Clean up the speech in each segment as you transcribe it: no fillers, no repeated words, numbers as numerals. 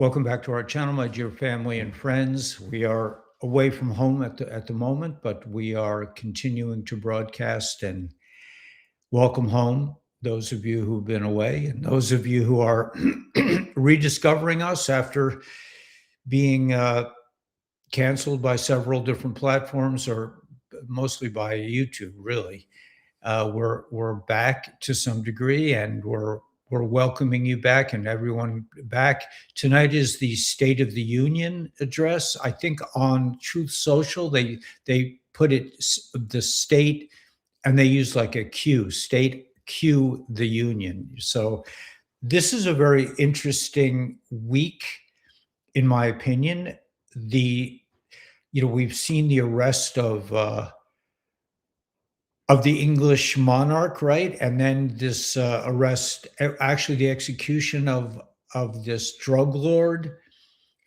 Welcome back to our channel, my dear family and friends. We are away from home at the moment, but we are continuing to broadcast and welcome home those of you who've been away and those of you who are rediscovering us after being canceled by several different platforms or mostly by YouTube, really. We're back to some degree, and we're welcoming you back and everyone back. Tonight is the State of the Union address. I think on Truth Social they put it the state, and they use like a Q, state Q the union. So this is a very interesting week, in my opinion. We've seen the arrest of the English monarch, right? And then this arrest, actually the execution of this drug lord,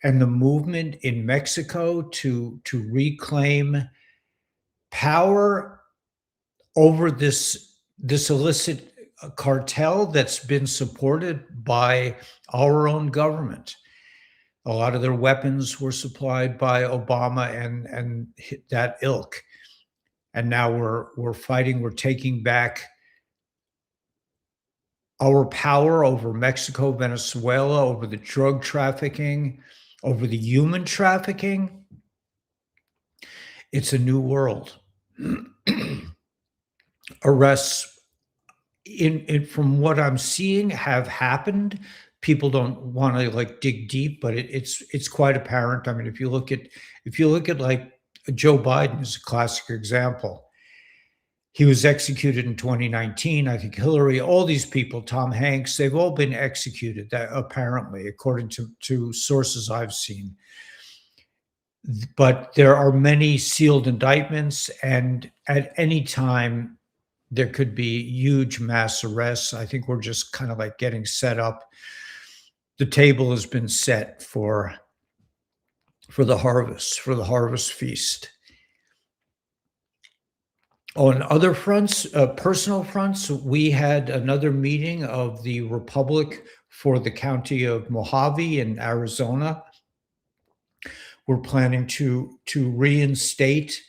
and the movement in Mexico to reclaim power over this illicit cartel that's been supported by our own government. A lot of their weapons were supplied by Obama and that ilk. And now we're fighting, we're taking back our power over Mexico, Venezuela, over the drug trafficking, over the human trafficking. It's a new world. Arrests, from what I'm seeing, have happened. People don't want to like dig deep, but it's quite apparent. I mean, if you look at like Joe Biden is a classic example. He was executed in 2019. I think Hillary, all these people, Tom Hanks, they've all been executed, apparently, according to sources I've seen. But there are many sealed indictments, and at any time, there could be huge mass arrests. I think we're just kind of like getting set up. The table has been set for the harvest feast. On other fronts, personal fronts, we had another meeting of the Republic for the County of Mojave in Arizona. We're planning to reinstate,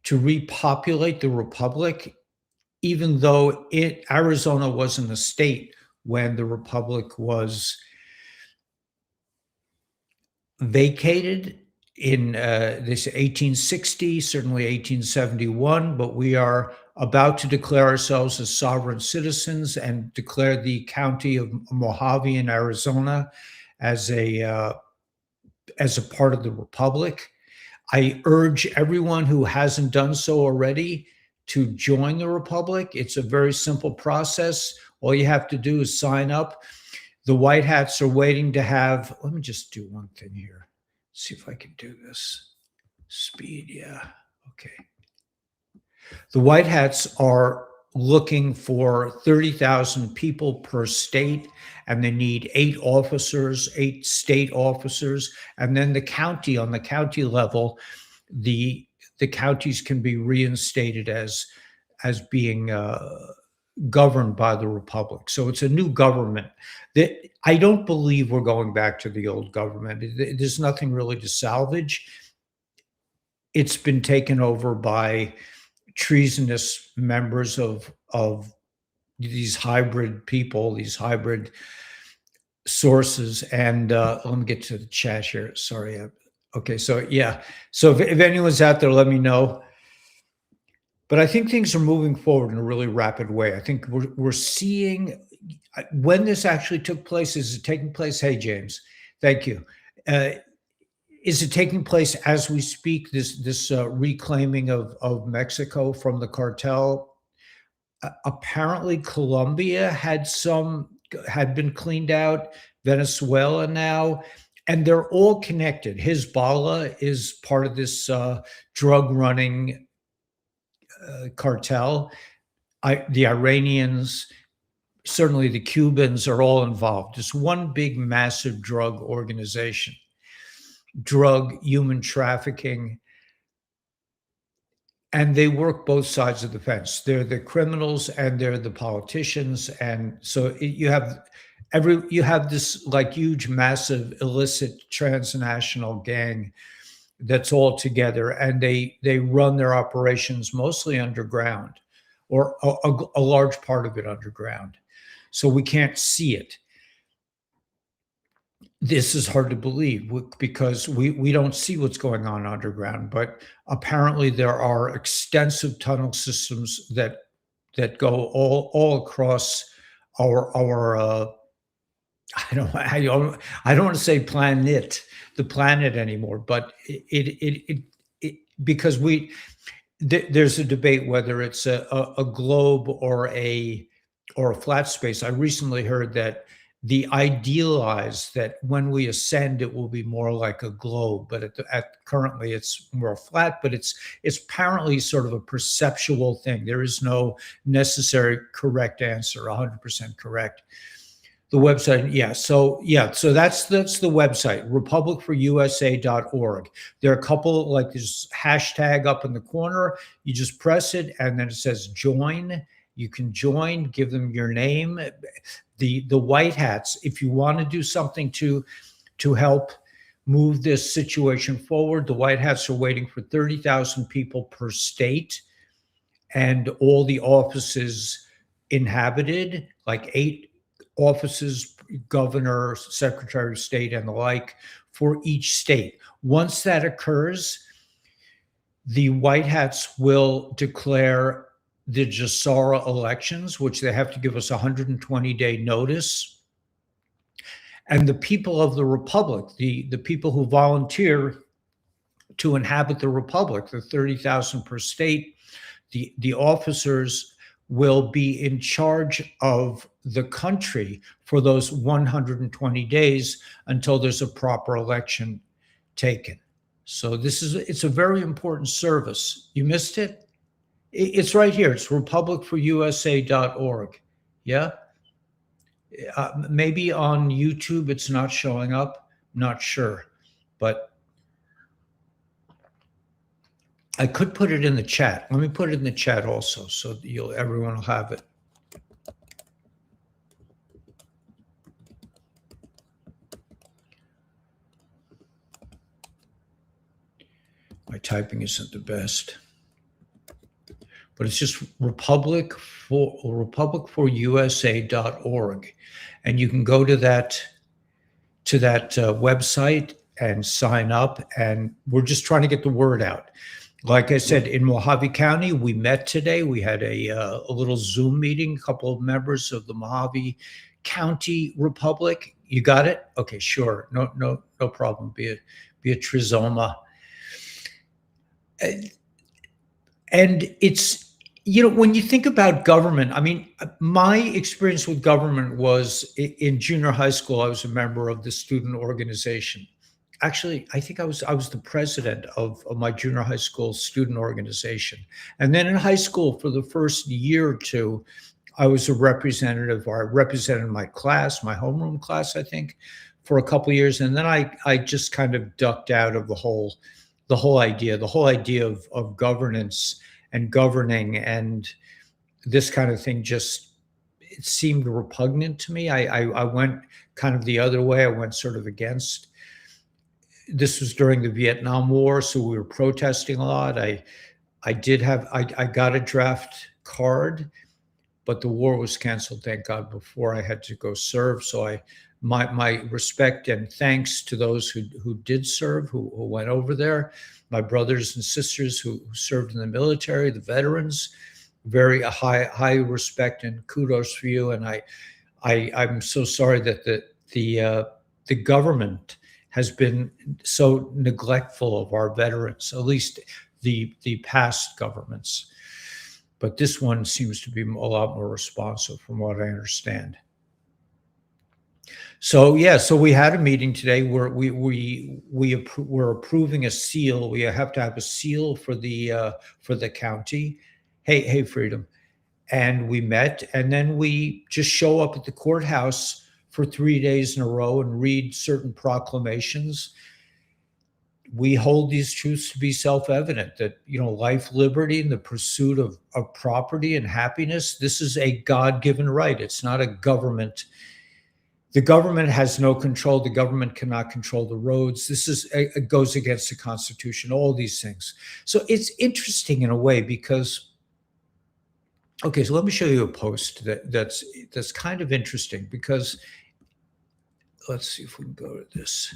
to repopulate the Republic, even though Arizona wasn't a state when the Republic was vacated in this 1860, certainly 1871, but we are about to declare ourselves as sovereign citizens and declare the county of Mojave in Arizona as a part of the Republic. I urge everyone who hasn't done so already to join the Republic. It's a very simple process. All you have to do is sign up. The White Hats are waiting to have, let me just do one thing here. See if I can do this. Speed, yeah, okay. The White Hats are looking for 30,000 people per state, and they need 8 state officers, and then the county, on the county level, the counties can be reinstated as being governed by the Republic. So it's a new government. I don't believe we're going back to the old government. There's nothing really to salvage. It's been taken over by treasonous members of these hybrid people, these hybrid sources. And let me get to the chat here. Sorry. Okay, so yeah. So if anyone's out there, let me know. But I think things are moving forward in a really rapid way. I think we're seeing when this actually took place. Is it taking place? Hey, James, thank you. Is it taking place as we speak? This reclaiming of Mexico from the cartel. Apparently, Colombia had been cleaned out. Venezuela now. And they're all connected. Hezbollah is part of this drug running cartel. The Iranians, certainly the Cubans, are all involved. It's one big, massive drug organization, drug, human trafficking, and they work both sides of the fence. They're the criminals and they're the politicians. And so you have you have this like huge, massive, illicit transnational gang that's all together, and they run their operations mostly underground, or a large part of it underground. So we can't see it. This is hard to believe because we don't see what's going on underground, but apparently there are extensive tunnel systems that go all across our I don't want to say the planet anymore, but it because there's a debate whether it's a globe or a flat space. I recently heard that the idealized that when we ascend, it will be more like a globe, but currently it's more flat. But it's apparently sort of a perceptual thing. There is no necessary correct answer, 100% correct. The website, so that's the website, republicforusa.org. There are a couple, like this hashtag up in the corner. You just press it, and then it says join. You can join, give them your name. The white hats, if you want to do something to help move this situation forward, the white hats are waiting for 30,000 people per state, and all the offices inhabited, like 8 offices, governor, secretary of state, and the like, for each state. Once that occurs, the white hats will declare the Jassara elections, which they have to give us 120-day notice. And the people of the republic, the people who volunteer to inhabit the republic, the 30,000 per state, the officers will be in charge of the country for those 120 days until there's a proper election taken. So it's a very important service. You missed it? It's right here. It's republicforusa.org. Yeah. Maybe on YouTube it's not showing up. Not sure, but I could put it in the chat. Let me put it in the chat also, so everyone will have it. My typing isn't the best, but it's just republicforusa.org, and you can go to that website and sign up. And we're just trying to get the word out. Like I said, in Mojave County, we met today. We had a little Zoom meeting, a couple of members of the Mojave County Republic. You got it? Okay, sure. No problem. Be a trizoma. And it's, when you think about government, I mean, my experience with government was in junior high school. I was a member of the student organization. Actually, I think I was the president of my junior high school student organization. And then in high school, for the first year or two, I was a representative, or I represented my class, my homeroom class, I think, for a couple of years. And then I just kind of ducked out of the whole idea of governance and governing and this kind of thing. It seemed repugnant to me. I went kind of the other way. I went sort of against. This was during the Vietnam War, so we were protesting a lot. I got a draft card, but the war was canceled, thank God, before I had to go serve. So my respect and thanks to those who did serve, who went over there, my brothers and sisters who served in the military, the veterans. Very high respect and kudos for you. And I'm so sorry that the government has been so neglectful of our veterans, at least the past governments. But this one seems to be a lot more responsive, from what I understand. So we had a meeting today where we're approving a seal. We have to have a seal for the county. Hey, Freedom. And we met, and then we just show up at the courthouse for 3 days in a row and read certain proclamations. We hold these truths to be self-evident, that, life, liberty, and the pursuit of property and happiness, this is a God-given right. It's not a government The government has no control. The government cannot control the roads. It goes against the Constitution, all these things. So it's interesting in a way because, okay, so let me show you a post that's kind of interesting because let's see if we can go to this.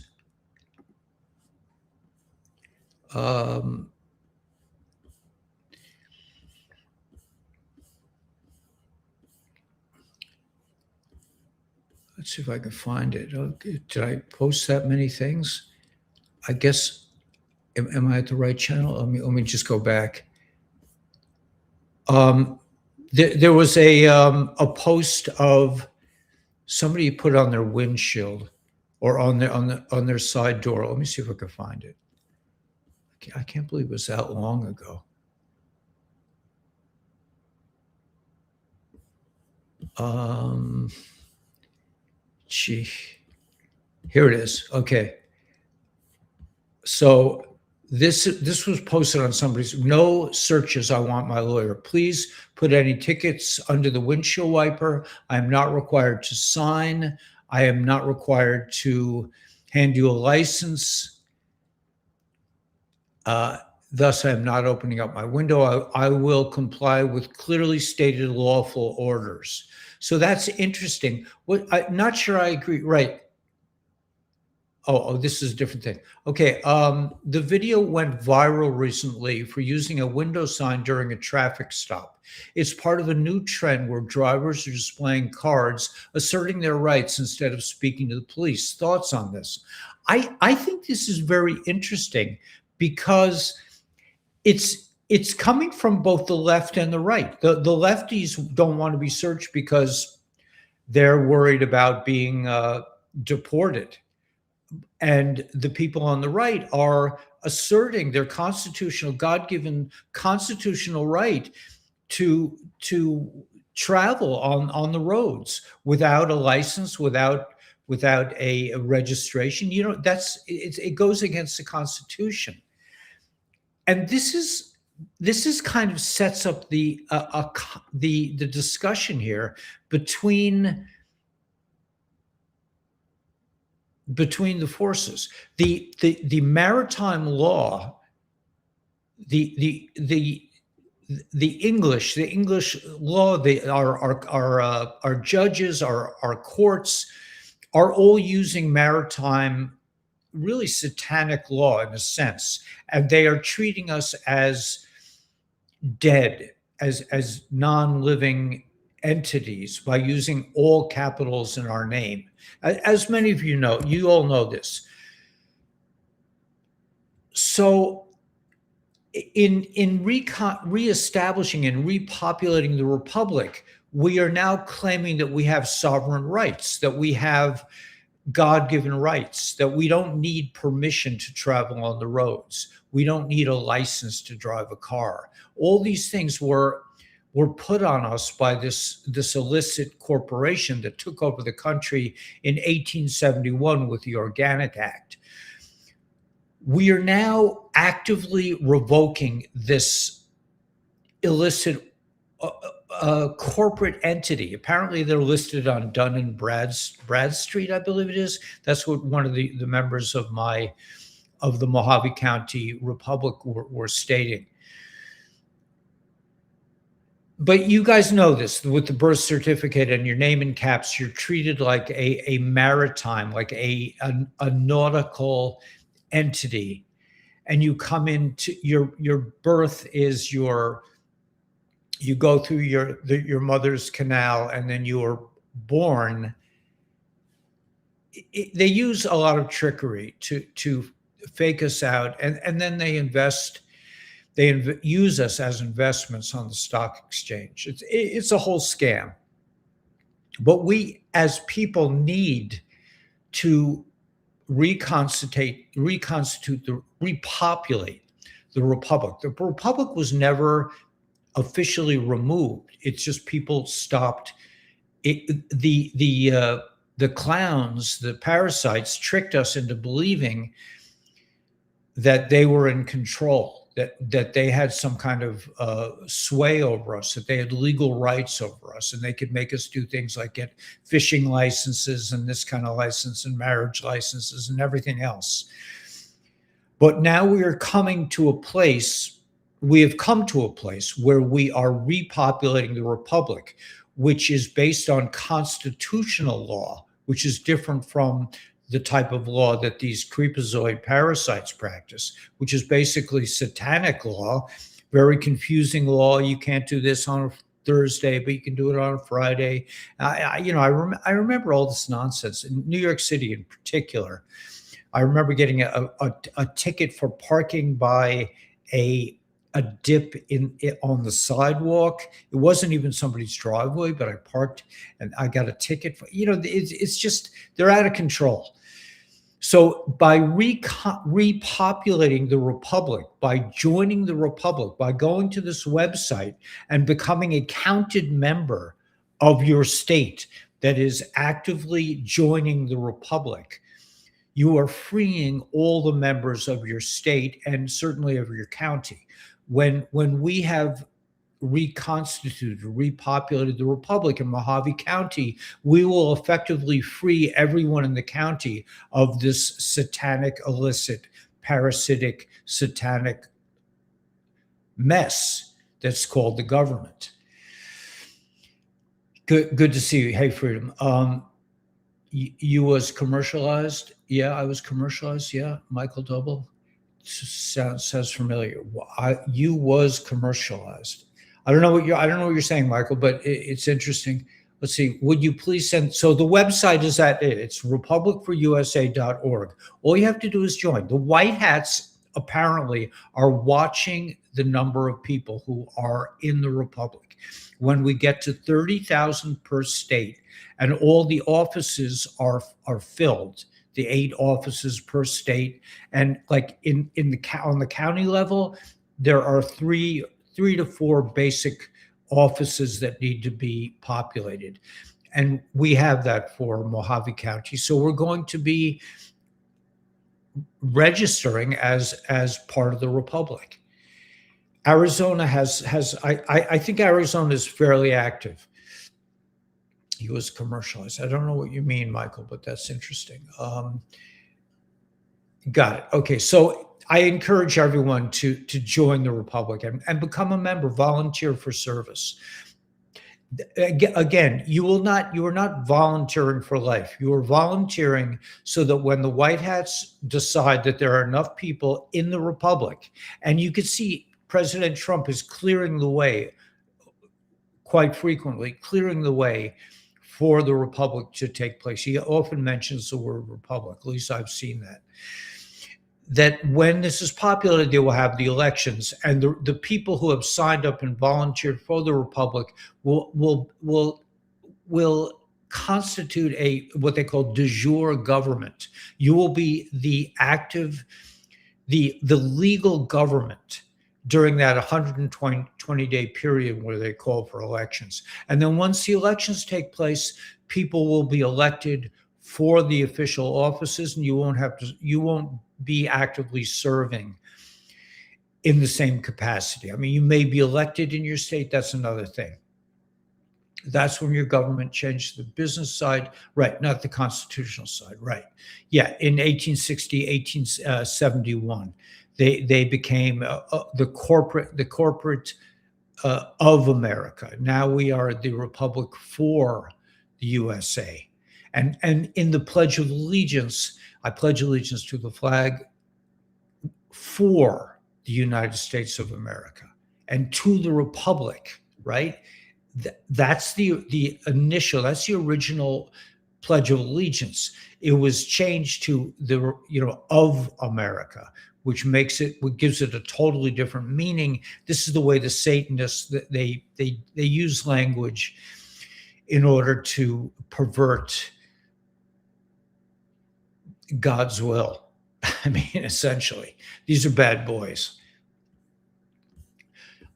Let's see if I can find it. Okay, did I post that many things? I guess, am I at the right channel? Let me just go back. There was a post of somebody put on their windshield or on their side door. Let me see if I can find it. I can't believe it was that long ago. Gee, here it is. Okay. So this was posted on somebody's, no searches, I want my lawyer. Please put any tickets under the windshield wiper. I am not required to sign. I am not required to hand you a license. Thus, I am not opening up my window. I will comply with clearly stated lawful orders. So that's interesting. I'm not sure I agree. Right. Oh, this is a different thing. Okay. The video went viral recently for using a window sign during a traffic stop. It's part of a new trend where drivers are displaying cards asserting their rights instead of speaking to the police. Thoughts on this? I think this is very interesting because it's coming from both the left and the right. The lefties don't want to be searched because they're worried about being deported. And the people on the right are asserting their constitutional, God-given constitutional right to travel on the roads without a license, without a registration. You know, it goes against the Constitution. And this is kind of sets up the discussion here between the forces. The maritime law, the English law, our judges, our courts are all using maritime, really satanic law in a sense, and they are treating us as dead, as non-living entities by using all capitals in our name. As many of you know, you all know this. So in reestablishing and repopulating the republic, we are now claiming that we have sovereign rights, that we have God-given rights, that we don't need permission to travel on the roads. We don't need a license to drive a car. All these things were put on us by this illicit corporation that took over the country in 1871 with the Organic Act. We are now actively revoking this illicit corporate entity. Apparently, they're listed on Dun and Bradstreet, I believe it is. That's what one of the members of the Mojave County Republic were stating. But you guys know this, with the birth certificate and your name in caps, you're treated like a maritime, like a nautical entity. And you come into your birth is you go through your mother's canal, and then you are born. They use a lot of trickery to fake us out, and then they invest. They use us as investments on the stock exchange. It's a whole scam. But we as people need to repopulate the republic. The republic was never officially removed. It's just people stopped. The clowns, the parasites, tricked us into believing that they were in control, that they had some kind of sway over us, that they had legal rights over us, and they could make us do things like get fishing licenses and this kind of license and marriage licenses and everything else. But now we have come to a place where we are repopulating the republic, which is based on constitutional law, which is different from the type of law that these creepazoid parasites practice, which is basically satanic law, very confusing law. You can't do this on a Thursday, but you can do it on a Friday. I remember all this nonsense in New York City in particular. I remember getting a ticket for parking by a dip on the sidewalk. It wasn't even somebody's driveway, but I parked and I got a ticket for, it's just, they're out of control. So by repopulating the republic, by joining the republic, by going to this website and becoming a counted member of your state that is actively joining the republic, you are freeing all the members of your state and certainly of your county. When we have reconstituted, repopulated the republic in Mojave County, we will effectively free everyone in the county of this satanic, illicit, parasitic, satanic mess that's called the government. Good to see you. Hey, Freedom. You was commercialized? Yeah, I was commercialized. Yeah, Michael Double. Sounds familiar. You was commercialized. I don't know what you're saying, Michael, but it's interesting. Let's see. Would you please send? So the website is it's republicforusa.org. All you have to do is join. The white hats apparently are watching the number of people who are in the republic. When we get to 30,000 per state, and all the offices are filled, the 8 offices per state, and like on the county level, there are three to 4 basic offices that need to be populated, and we have that for Mojave County. So we're going to be registering as part of the republic. Arizona has I think Arizona is fairly active. He was commercialized. I don't know what you mean, Michael, but that's interesting. Got it. Okay, so I encourage everyone to join the republic and become a member, volunteer for service. Again, you are not volunteering for life. You are volunteering so that when the white hats decide that there are enough people in the republic, and you can see President Trump is clearing the way, quite frequently, clearing the way for the republic to take place. He often mentions the word republic, at least I've seen that. That when this is populated, they will have the elections, and the people who have signed up and volunteered for the republic will constitute what they call de jure government. You will be the legal government during that 120-day period where they call for elections. And then once the elections take place, people will be elected for the official offices, and you won't be actively serving in the same capacity. I mean, you may be elected in your state, that's another thing. That's when your government changed the business side, right? Not the constitutional side, right? Yeah, in 1860, 1871, they became the corporate of America. Now we are the Republic for the USA. And in the Pledge of Allegiance, I pledge allegiance to the flag for the United States of America and to the Republic, right? That's the initial, that's the original Pledge of Allegiance. It was changed to the, of America, which gives it a totally different meaning. This is the way the Satanists, they use language in order to pervert God's will. I mean, essentially, these are bad boys.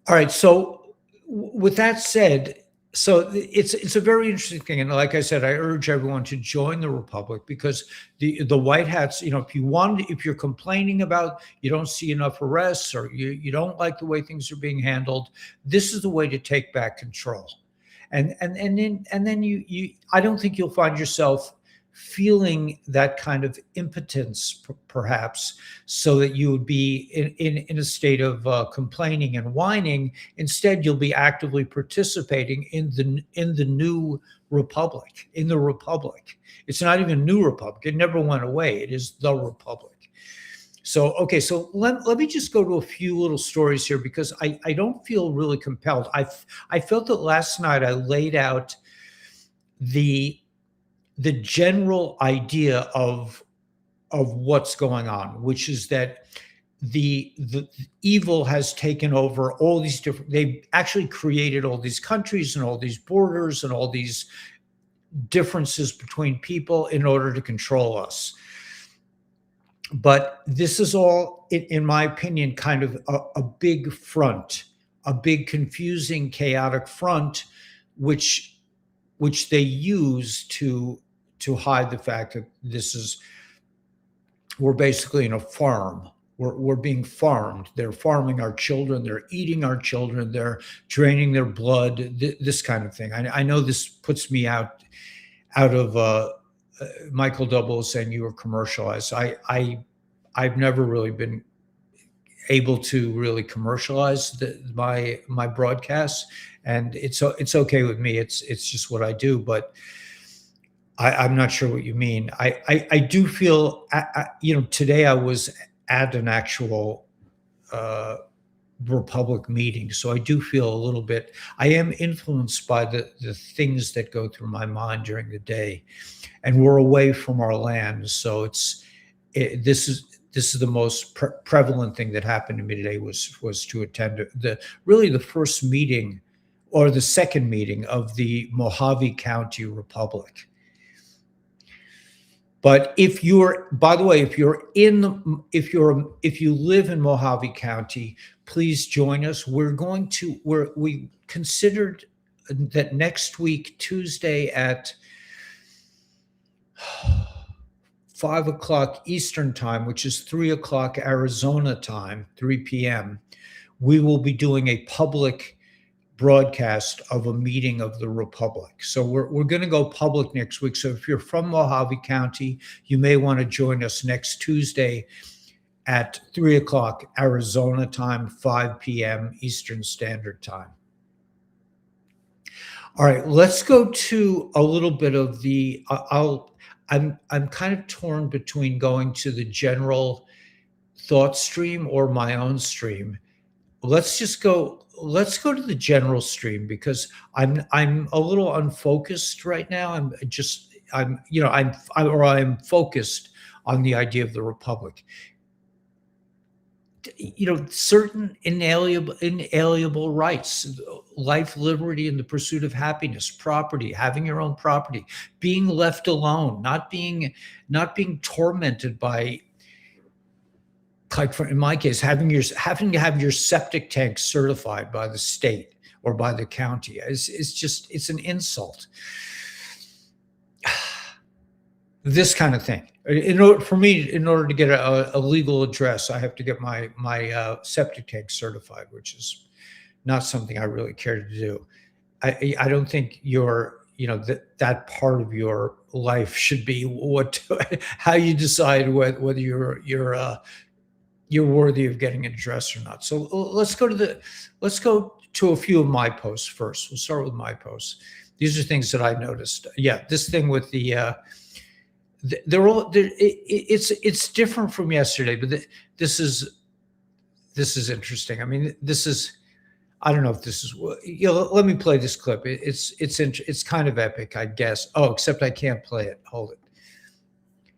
All right. So with that said, So it's a very interesting thing, and like I said, I urge everyone to join the Republic, because the white hats, if you're complaining about you don't see enough arrests, or you don't like the way things are being handled, this is the way to take back control. And then you I don't think you'll find yourself feeling that kind of impotence, perhaps, so that you would be in a state of complaining and whining. Instead, you'll be actively participating in the new republic, in the republic. It's not even new republic. It never went away. It is the republic. So, okay, so let me just go to a few little stories here, because I don't feel really compelled. I felt that last night I laid out the general idea of what's going on, which is that the evil has taken over all these different. They actually created all these countries and all these borders and all these differences between people in order to control us. But this is all, in my opinion, kind of a big front, a big confusing, chaotic front, which they use to hide the fact that we're basically in a farm. We're being farmed. They're farming our children. They're eating our children. They're draining their blood. This kind of thing. I know this puts me out of Michael Double saying you were commercialized. I've never really been able to really commercialize my broadcasts, and it's okay with me. It's just what I do. But I'm not sure what you mean. I do feel, today I was at an actual Republic meeting, so I do feel a little bit. I am influenced by the things that go through my mind during the day, and we're away from our land, so this is the most prevalent thing that happened to me today was to attend the first meeting, or the second meeting, of the Mojave County Republic. But by the way, if you live in Mojave County, please join us. We considered that next week, Tuesday at 5 o'clock Eastern time, which is 3 o'clock Arizona time, 3 p.m., we will be doing a public broadcast of a meeting of the Republic. So we're going to go public next week. So if you're from Mojave County, you may want to join us next Tuesday at 3 o'clock Arizona time, 5 p.m. Eastern Standard Time. All right, let's go to a little bit of the. I'm kind of torn between going to the general thought stream or my own stream. Let's go to the general stream, because I'm a little unfocused right now. I'm focused on the idea of the Republic. Certain inalienable rights: life, liberty, and the pursuit of happiness, property, having your own property, being left alone, not being tormented by, like in my case, having to have your septic tank certified by the state or by the county. It's an insult. This kind of thing. In order to get a legal address, I have to get my septic tank certified, which is not something I really care to do. I don't think that part of your life should be how you decide whether you're worthy of getting an address or not. So let's go to a few of my posts first. We'll start with my posts. These are things that I noticed. Yeah, this thing with it's different from yesterday, but this is interesting. I mean, I don't know if this is, let me play this clip. It's kind of epic, I guess. Oh, except I can't play it. Hold it.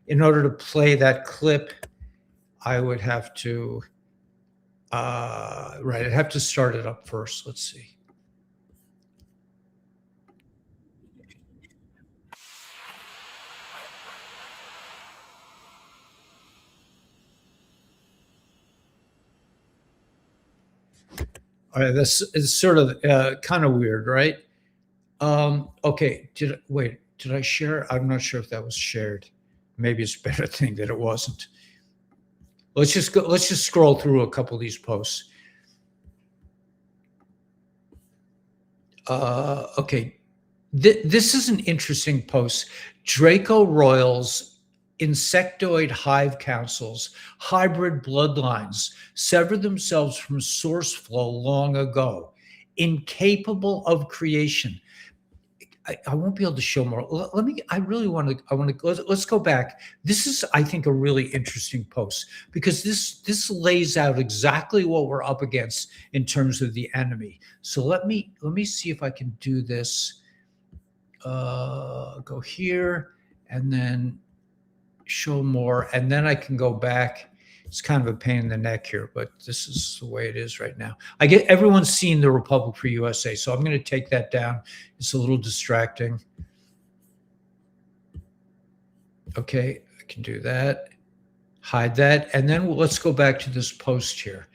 In order to play that clip, I would have to, I'd have to start it up first. Let's see. All right, this is sort of kind of weird, right? Okay. Did I share? I'm not sure if that was shared. Maybe it's a better thing that it wasn't. Let's just go. Let's just scroll through a couple of these posts. Okay. This is an interesting post. Draco royals, insectoid hive councils, hybrid bloodlines severed themselves from source flow long ago, incapable of creation. I won't be able to show more. Let me. I really want to. I want to. Let's go back. This is, I think, a really interesting post because this lays out exactly what we're up against in terms of the enemy. So let me see if I can do this. Go here and then show more, and then I can go back. It's kind of a pain in the neck here, but this is the way it is right now. I get everyone's seen the Republic for USA, so I'm going to take that down. It's a little distracting. Okay, I can do that. Hide that, and then let's go back to this post here.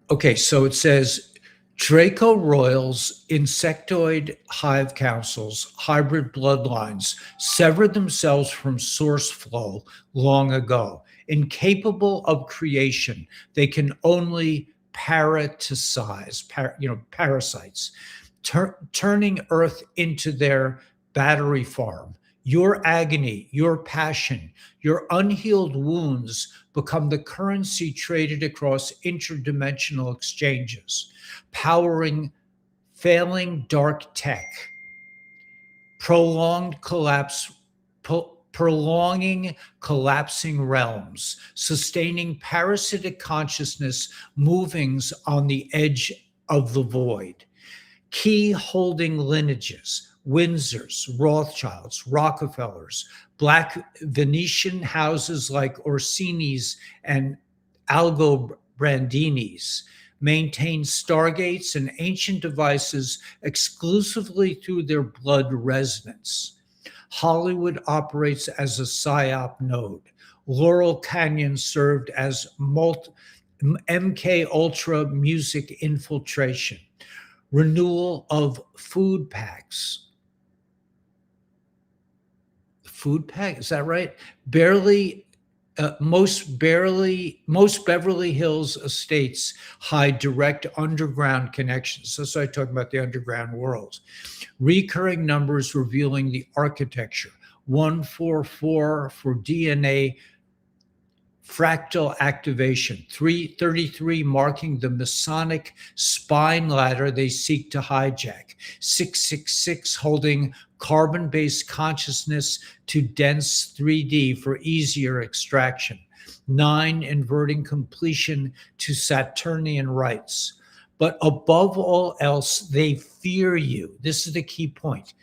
Okay, so it says Draco royals, insectoid hive councils, hybrid bloodlines severed themselves from source flow long ago. Incapable of creation, they can only parasitize, parasites, turning Earth into their battery farm. Your agony, your passion, your unhealed wounds become the currency traded across interdimensional exchanges, powering failing dark tech, prolonged collapse, prolonging collapsing realms, sustaining parasitic consciousness movings on the edge of the void. Key holding lineages, Windsors, Rothschilds, Rockefellers, Black Venetian houses like Orsini's and Aldobrandini's maintain stargates and ancient devices exclusively through their blood resonance. Hollywood operates as a PSYOP node. Laurel Canyon served as MK Ultra music infiltration. Renewal of food packs. Food pack, is that right? Most Beverly Hills estates hide direct underground connections. So I talk about the underground world. Recurring numbers revealing the architecture. 144 for DNA fractal activation, 333 marking the Masonic spine ladder they seek to hijack, 666 holding carbon-based consciousness to dense 3D for easier extraction, 9 inverting completion to Saturnian rites. But above all else, they fear you. This is the key point.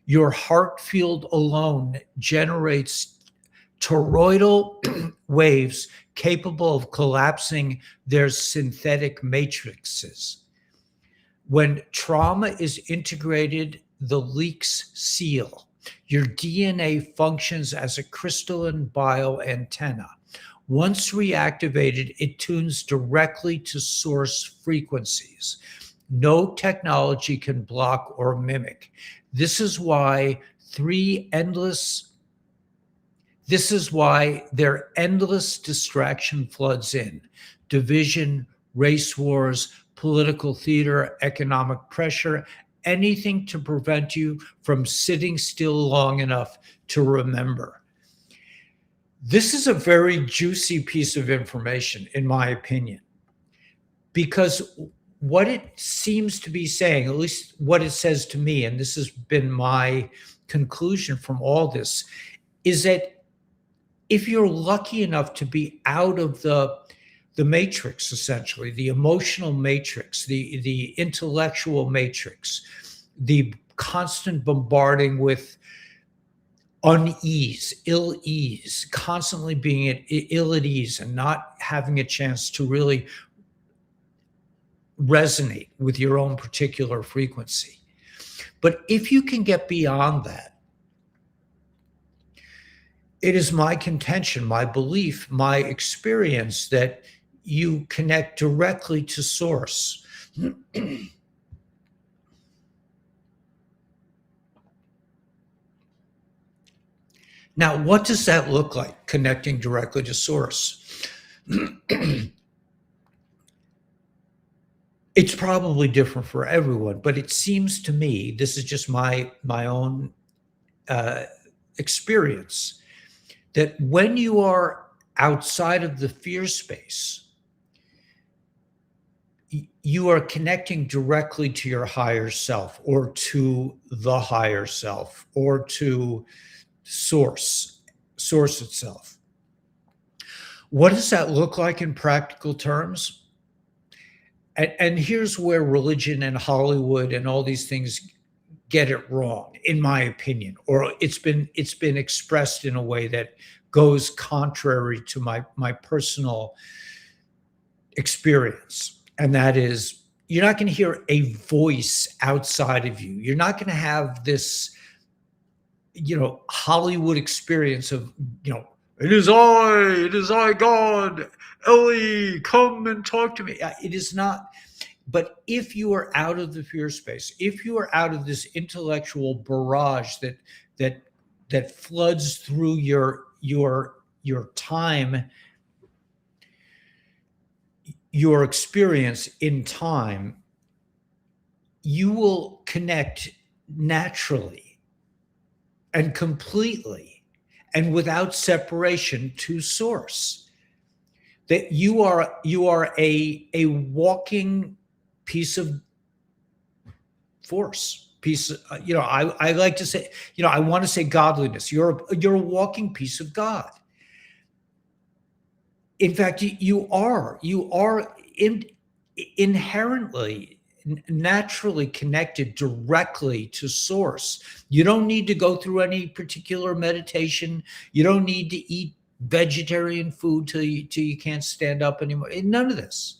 Your heart field alone generates toroidal waves capable of collapsing their synthetic matrices. When trauma is integrated, the leaks seal. Your DNA functions as a crystalline bioantenna. Once reactivated, it tunes directly to source frequencies. No technology can block or mimic. This is why their endless distraction floods in. Division, race wars, political theater, economic pressure, anything to prevent you from sitting still long enough to remember. This is a very juicy piece of information, in my opinion, because what it seems to be saying, at least what it says to me, and this has been my conclusion from all this, is that if you're lucky enough to be out of the matrix, essentially, the emotional matrix, the intellectual matrix, the constant bombarding with unease, ill ease, constantly being ill at ease and not having a chance to really resonate with your own particular frequency. But if you can get beyond that, It is my contention, my belief, my experience that you connect directly to source. Now, what does that look like, connecting directly to source? It's probably different for everyone, but it seems to me, this is just my own uh, experience, that when you are outside of the fear space, you are connecting directly to your higher self, or to the higher self, or to source itself. What does that look like in practical terms? And here's where religion and Hollywood and all these things get it wrong, in my opinion, or it's been expressed in a way that goes contrary to my personal experience. And that is, you're not going to hear a voice outside of you. You're not going to have this, Hollywood experience of, it is I, God, Ellie, come and talk to me. It is not. But if you are out of the fear space, if you are out of this intellectual barrage that floods through your time, your experience in time, you will connect naturally and completely and without separation to source. That you are a walking piece of force, I like to say, I want to say godliness. You're a walking piece of God. In fact, you are inherently, naturally connected directly to source. You don't need to go through any particular meditation. You don't need to eat vegetarian food till you can't stand up anymore. None of this.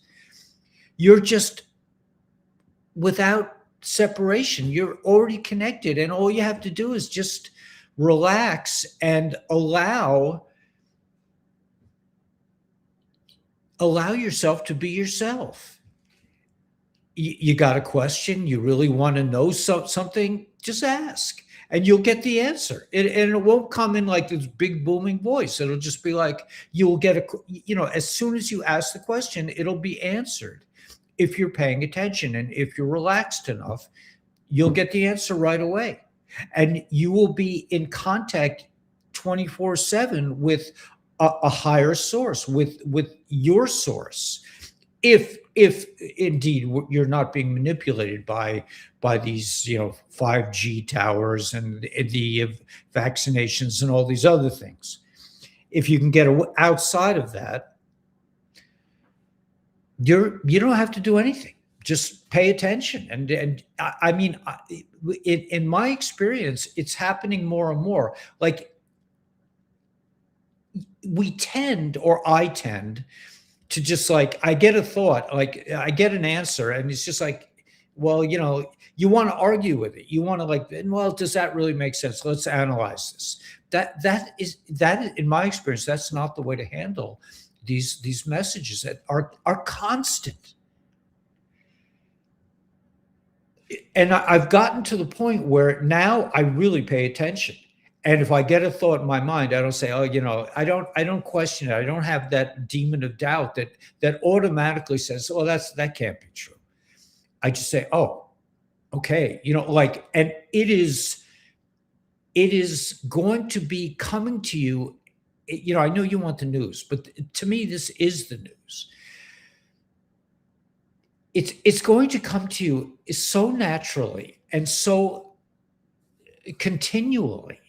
You're just, without separation, you're already connected, and all you have to do is just relax and allow yourself to be yourself. You got a question, you really want to know something, just ask, and you'll get the answer. And it won't come in like this big booming voice. It'll just be like, you'll get as soon as you ask the question, it'll be answered. If you're paying attention and if you're relaxed enough, you'll get the answer right away. And you will be in contact 24/7 with a higher source, with your source. If indeed you're not being manipulated by these 5G towers and the vaccinations and all these other things. If you can get outside of that, you don't have to do anything. Just pay attention. And I mean, in my experience, it's happening more and more. Like, I tend to just, like, I get a thought, like I get an answer, and it's just like, well, you want to argue with it. You want to, like, well, does that really make sense? Let's analyze this. That is, in my experience, that's not the way to handle these messages that are constant. And I've gotten to the point where now I really pay attention. And if I get a thought in my mind, I don't say, oh, I don't question it. I don't have that demon of doubt that automatically says, oh, that can't be true. I just say, oh, okay, and it is going to be coming to you. I know you want the news, but to me, this is the news. It's going to come to you so naturally and so continually.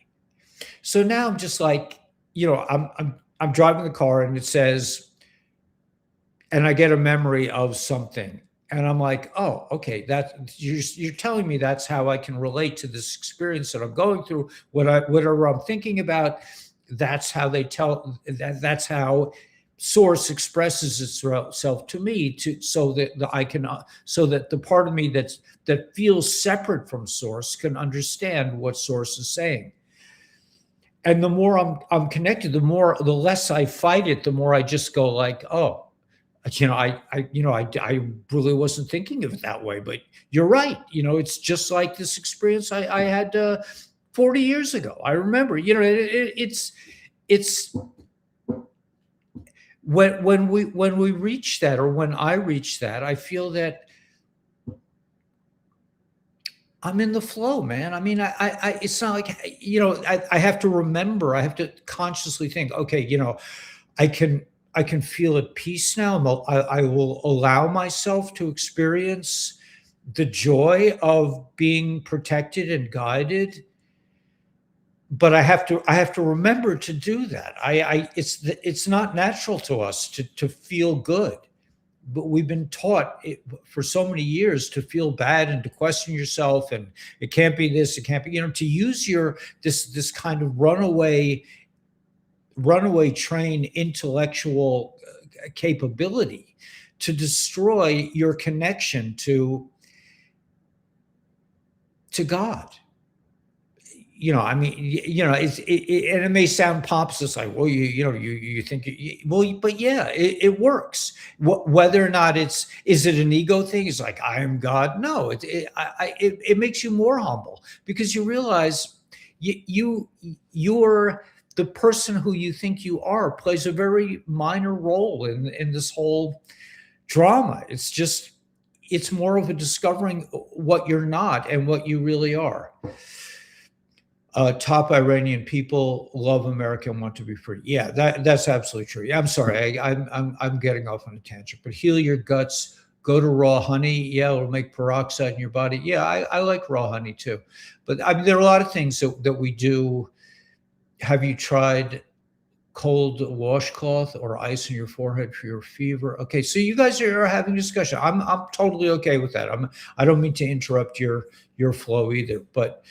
So now I'm just like, I'm driving the car and it says, and I get a memory of something, and I'm like, oh, okay, that you're telling me that's how I can relate to this experience that I'm going through, whatever I'm thinking about. That's how that's how source expresses itself to me, so that the part of me that feels separate from source can understand what source is saying. And the more I'm connected, the less I fight it, the more I just go like, oh, I really wasn't thinking of it that way, but you're right. It's just like this experience I had 40 years ago. I remember, it's when we reach that, or when I reach that, I feel that I'm in the flow, man. I mean, it's not like, I have to remember, I have to consciously think, okay, I can, I can feel at peace now. I will allow myself to experience the joy of being protected and guided. But I have to remember to do that. It's not natural to us to feel good, but we've been taught for so many years to feel bad and to question yourself, and it can't be this, it can't be, to use this kind of runaway train intellectual capability to destroy your connection to God. I mean, and it may sound pompous. It's like, well, you think, well, but yeah, it works. Whether or not is it an ego thing? It's like, I am God. No, it makes you more humble, because you realize you're the person who you think you are plays a very minor role in this whole drama. It's more of a discovering what you're not and what you really are. Top Iranian people love America and want to be free. Yeah, that's absolutely true. Yeah, I'm sorry, I'm getting off on a tangent. But heal your guts. Go to raw honey. Yeah, it'll make peroxide in your body. Yeah, I like raw honey too. But I mean, there are a lot of things that we do. Have you tried cold washcloth or ice on your forehead for your fever? Okay, so you guys are having a discussion. I'm totally okay with that. I don't mean to interrupt your flow either, but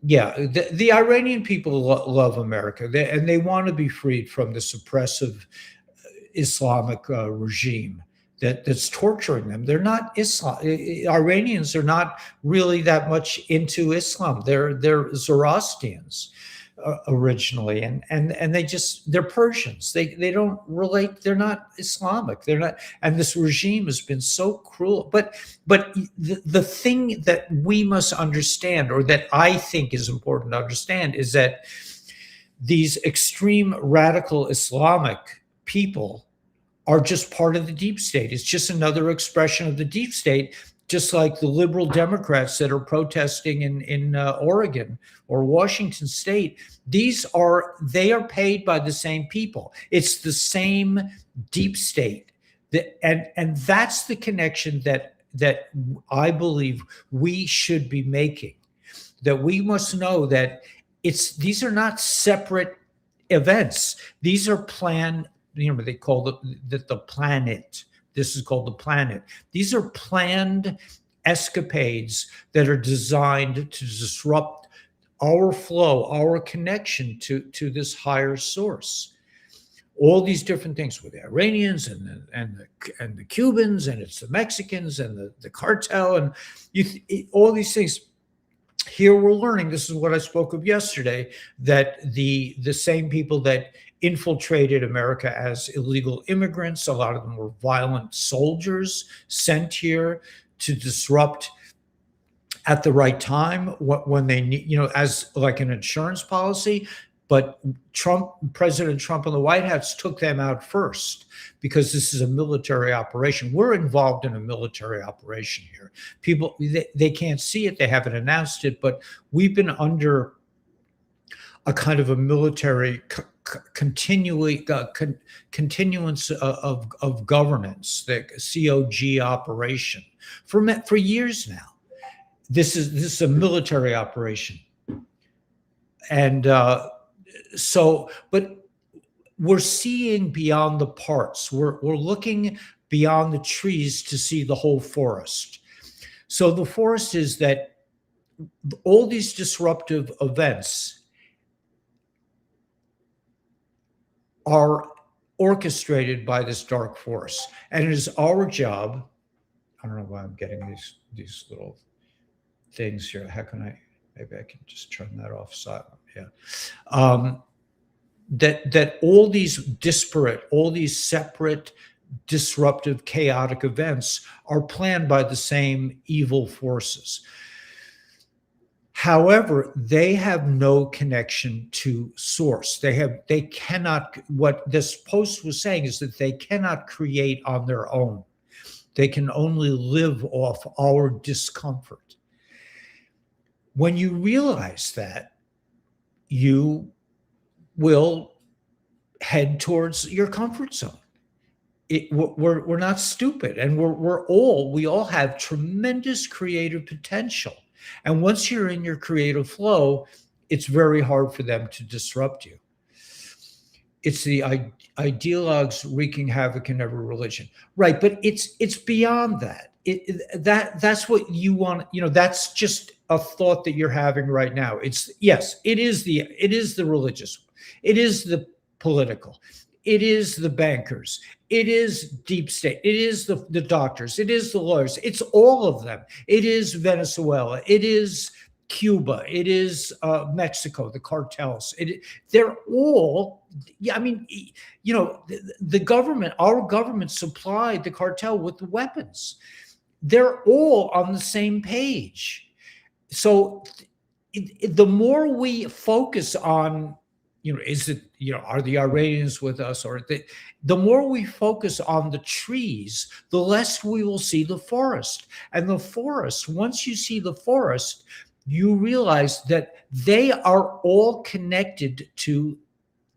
yeah, the Iranian people love America, and they want to be freed from this oppressive Islamic regime that's torturing them. They're not Islam. Iranians are not really that much into Islam. They're Zoroastrians originally, and they're Persians. They don't relate. They're not Islamic. They're not. And this regime has been so cruel. But the thing that we must understand, or that I think is important to understand, is that these extreme radical Islamic people are just part of the deep state. It's just another expression of the deep state, just like the liberal Democrats that are protesting in Oregon or Washington State. They are paid by the same people. It's the same deep state, and that's the connection that I believe we should be making. That we must know that these are not separate events. These are planned. They call the planet. This is called the planet. These are planned escapades that are designed to disrupt our flow, our connection to this higher source. All these different things with the Iranians and the Cubans, and it's the Mexicans and the cartel, and all these things. Here we're learning, this is what I spoke of yesterday, that the same people that infiltrated America as illegal immigrants, a lot of them were violent soldiers sent here to disrupt at the right time when they need, as like an insurance policy. But President Trump and the White House took them out first, because this is a military operation. We're involved in a military operation here. People, they can't see it. They haven't announced it, but we've been under a kind of a military continuance of governance, the COG operation for years now. This is a military operation, and but we're seeing beyond the parts. We're looking beyond the trees to see the whole forest. So the forest is that all these disruptive events are orchestrated by this dark force, and it is our job. I don't know why I'm getting these little things here. How can I maybe I can just turn that off silent. Yeah. Um, that all these disparate, all these separate, disruptive, chaotic events are planned by the same evil forces. However, they have no connection to source. They cannot, what this post was saying is that they cannot create on their own. They can only live off our discomfort. When you realize that, you will head towards your comfort zone. We're not stupid, and we all have tremendous creative potential. And once you're in your creative flow, it's very hard for them to disrupt you. It's the ideologues wreaking havoc in every religion, right? But it's beyond that. That's what you want. That's just a thought that you're having right now. It's yes, it is the religious, it is the political, it is the bankers, it is deep state, it is the doctors, it is the lawyers, it's all of them. It is Venezuela, it is Cuba, it is Mexico, the cartels. They're all, I mean, the government, our government supplied the cartel with the weapons. They're all on the same page. So the more we focus on, is it, are the Iranians with us, or the more we focus on the trees, the less we will see the forest. And the forest, once you see the forest, you realize that they are all connected to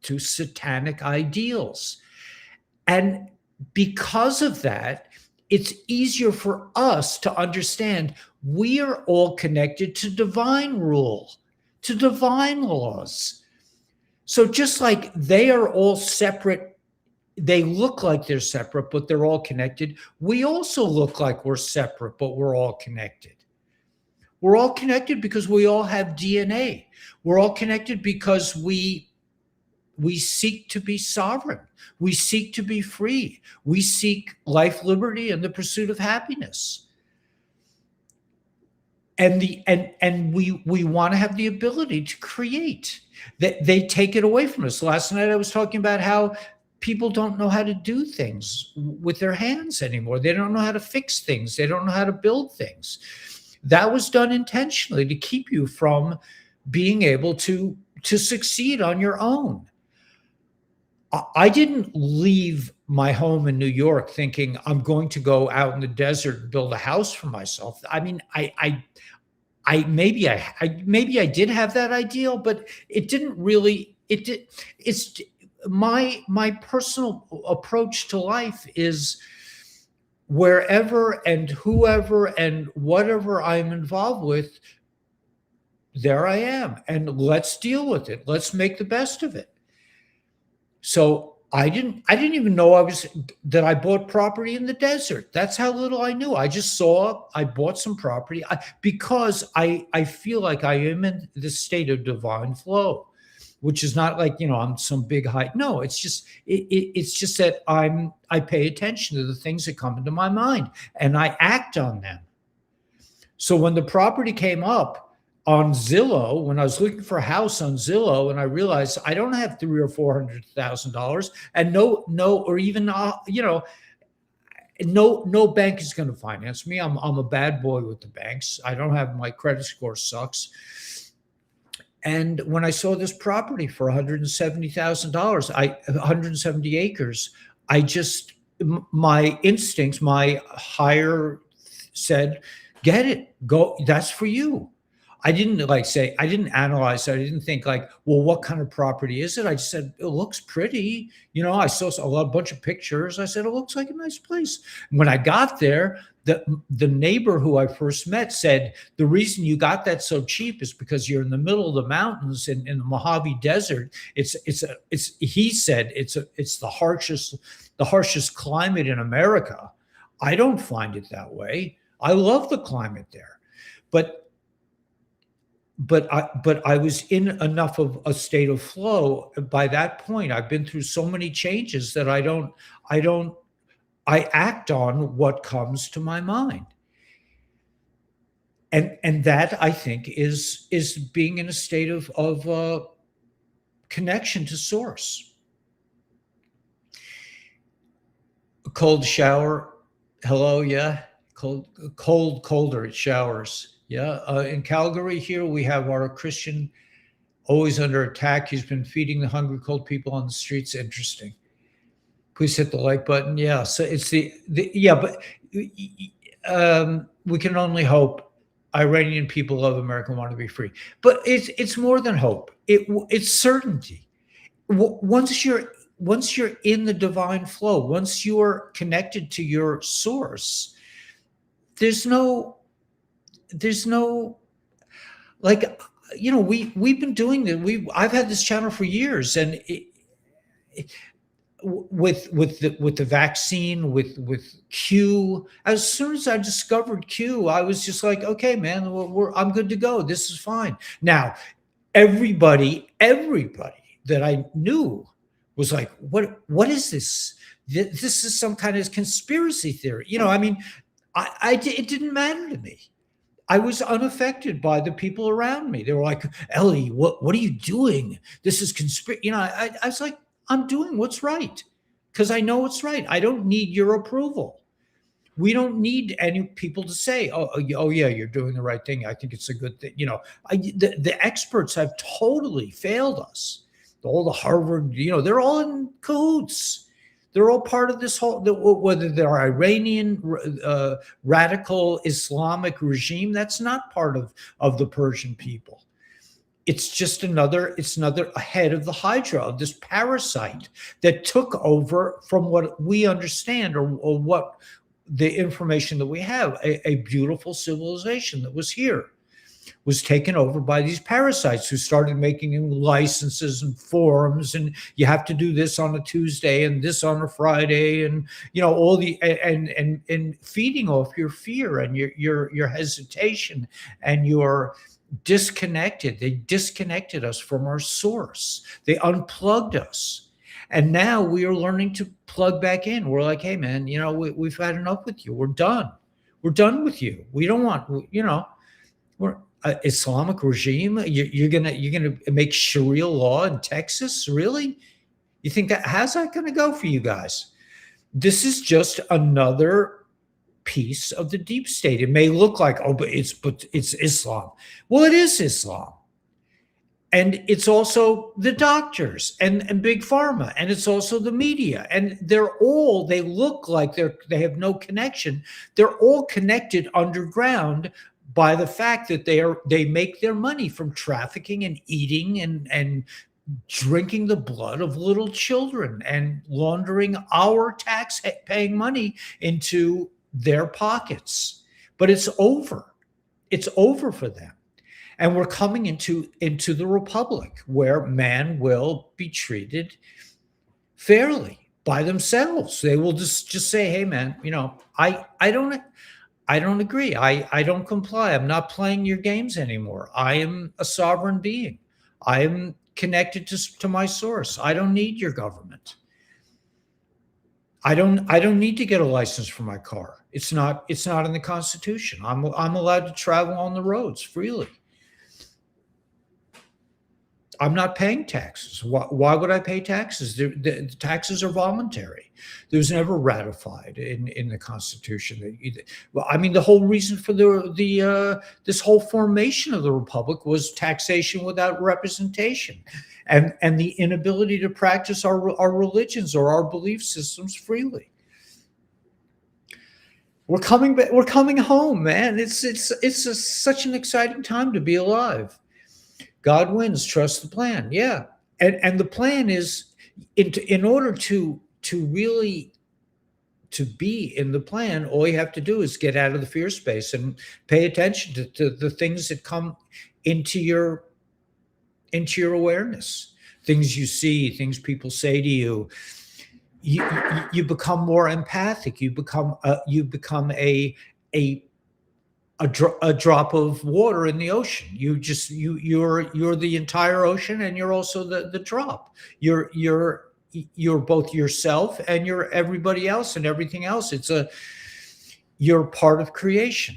satanic ideals. And because of that, it's easier for us to understand we are all connected to divine rule, to divine laws. So just like they are all separate, they look like they're separate, but they're all connected. We also look like we're separate, but we're all connected. We're all connected because we all have DNA. We're all connected because we seek to be sovereign. We seek to be free. We seek life, liberty, and the pursuit of happiness. And we want to have the ability to create. They take it away from us. Last night I was talking about how people don't know how to do things with their hands anymore. They don't know how to fix things. They don't know how to build things. That was done intentionally to keep you from being able to succeed on your own. I didn't leave my home in New York thinking I'm going to go out in the desert and build a house for myself. I mean, maybe I did have that ideal, but it didn't really. It's my personal approach to life is wherever and whoever and whatever I'm involved with, there I am, and let's deal with it. Let's make the best of it. So I didn't even know that I bought property in the desert. That's how little I knew. I just saw I bought some property because I feel like I am in this state of divine flow, which is not like, I'm some big height. No, it's just that I pay attention to the things that come into my mind and I act on them. So when the property came up on Zillow, when I was looking for a house on Zillow, and I realized I don't have $300,000 or $400,000, and or even no bank is going to finance me. I'm a bad boy with the banks. I don't have, my credit score sucks. And when I saw this property for $170,000, 170 acres, my instincts, my higher said, get it, go. That's for you. I didn't I didn't analyze it. I didn't think well, what kind of property is it? I just said, it looks pretty. I saw a bunch of pictures. I said, it looks like a nice place. And when I got there, the neighbor who I first met said, the reason you got that so cheap is because you're in the middle of the mountains in the Mojave Desert. He said, it's the harshest climate in America. I don't find it that way. I love the climate there. But I was in enough of a state of flow by that point. I've been through so many changes that I act on what comes to my mind. And that, I think, is being in a state of connection to source. A cold shower, hello, yeah, colder. It showers, yeah. In Calgary, here we have our Christian always under attack. He's been feeding the hungry, cold people on the streets. Interesting. Please hit the like button. Yeah, so it's the yeah, but we can only hope. Iranian people love America and want to be free, but it's more than hope. It's certainty. Once you're in the divine flow, once you're connected to your source, there's no like, we've been doing that. I've had this channel for years, and with the vaccine, with Q. As soon as I discovered Q, I was just like, okay, man, I'm good to go. This is fine. Now, everybody that I knew was like, what is this? This is some kind of conspiracy theory. I mean, it didn't matter to me. I was unaffected by the people around me. They were like, Ellie, what are you doing? This is conspiracy. I was like, I'm doing what's right because I know what's right. I don't need your approval. We don't need any people to say, oh yeah, you're doing the right thing. I think it's a good thing. The experts have totally failed us. All the Harvard, they're all in cahoots. They're all part of this whole, whether they're Iranian radical Islamic regime, that's not part of the Persian people. It's just another head of the Hydra, of this parasite that took over, from what we understand, or what the information that we have, a beautiful civilization that was here, was taken over by these parasites who started making licenses and forums, and you have to do this on a Tuesday and this on a Friday, and all the and feeding off your fear and your hesitation and your disconnected. They disconnected us from our source. They unplugged us. And now we are learning to plug back in. We're like, hey man, we've had enough with you. We're done. We're done with you. We don't want, we're Islamic regime. You're gonna make Sharia law in Texas? Really? You think how's that gonna go for you guys? This is just another piece of the deep state. It may look like, but it's Islam. Well, it is Islam. And it's also the doctors and big pharma, and it's also the media. And they look like they have no connection. They're all connected underground by the fact that they make their money from trafficking and eating and drinking the blood of little children and laundering our tax paying money into their pockets. But it's over. It's over for them. And we're coming into the republic where man will be treated fairly by themselves. They will just say, hey man, I don't agree. I don't comply. I'm not playing your games anymore. I am a sovereign being. I am connected to my source. I don't need your government. I don't need to get a license for my car. It's not in the Constitution. I'm allowed to travel on the roads freely. I'm not paying taxes. Why would I pay taxes? The taxes are voluntary. It was never ratified in the Constitution. Well, I mean, the whole reason for this whole formation of the republic was taxation without representation, and the inability to practice our religions or our belief systems freely. We're coming back. We're coming home, man. It's such an exciting time to be alive. God wins. Trust the plan. Yeah, and the plan is in order to really to be in the plan. All you have to do is get out of the fear space and pay attention to the things that come into your awareness. Things you see, things people say to you. You become more empathic. You become a drop of water in the ocean. You're the entire ocean, and you're also the drop. You're both yourself and you're everybody else and everything else. You're part of creation.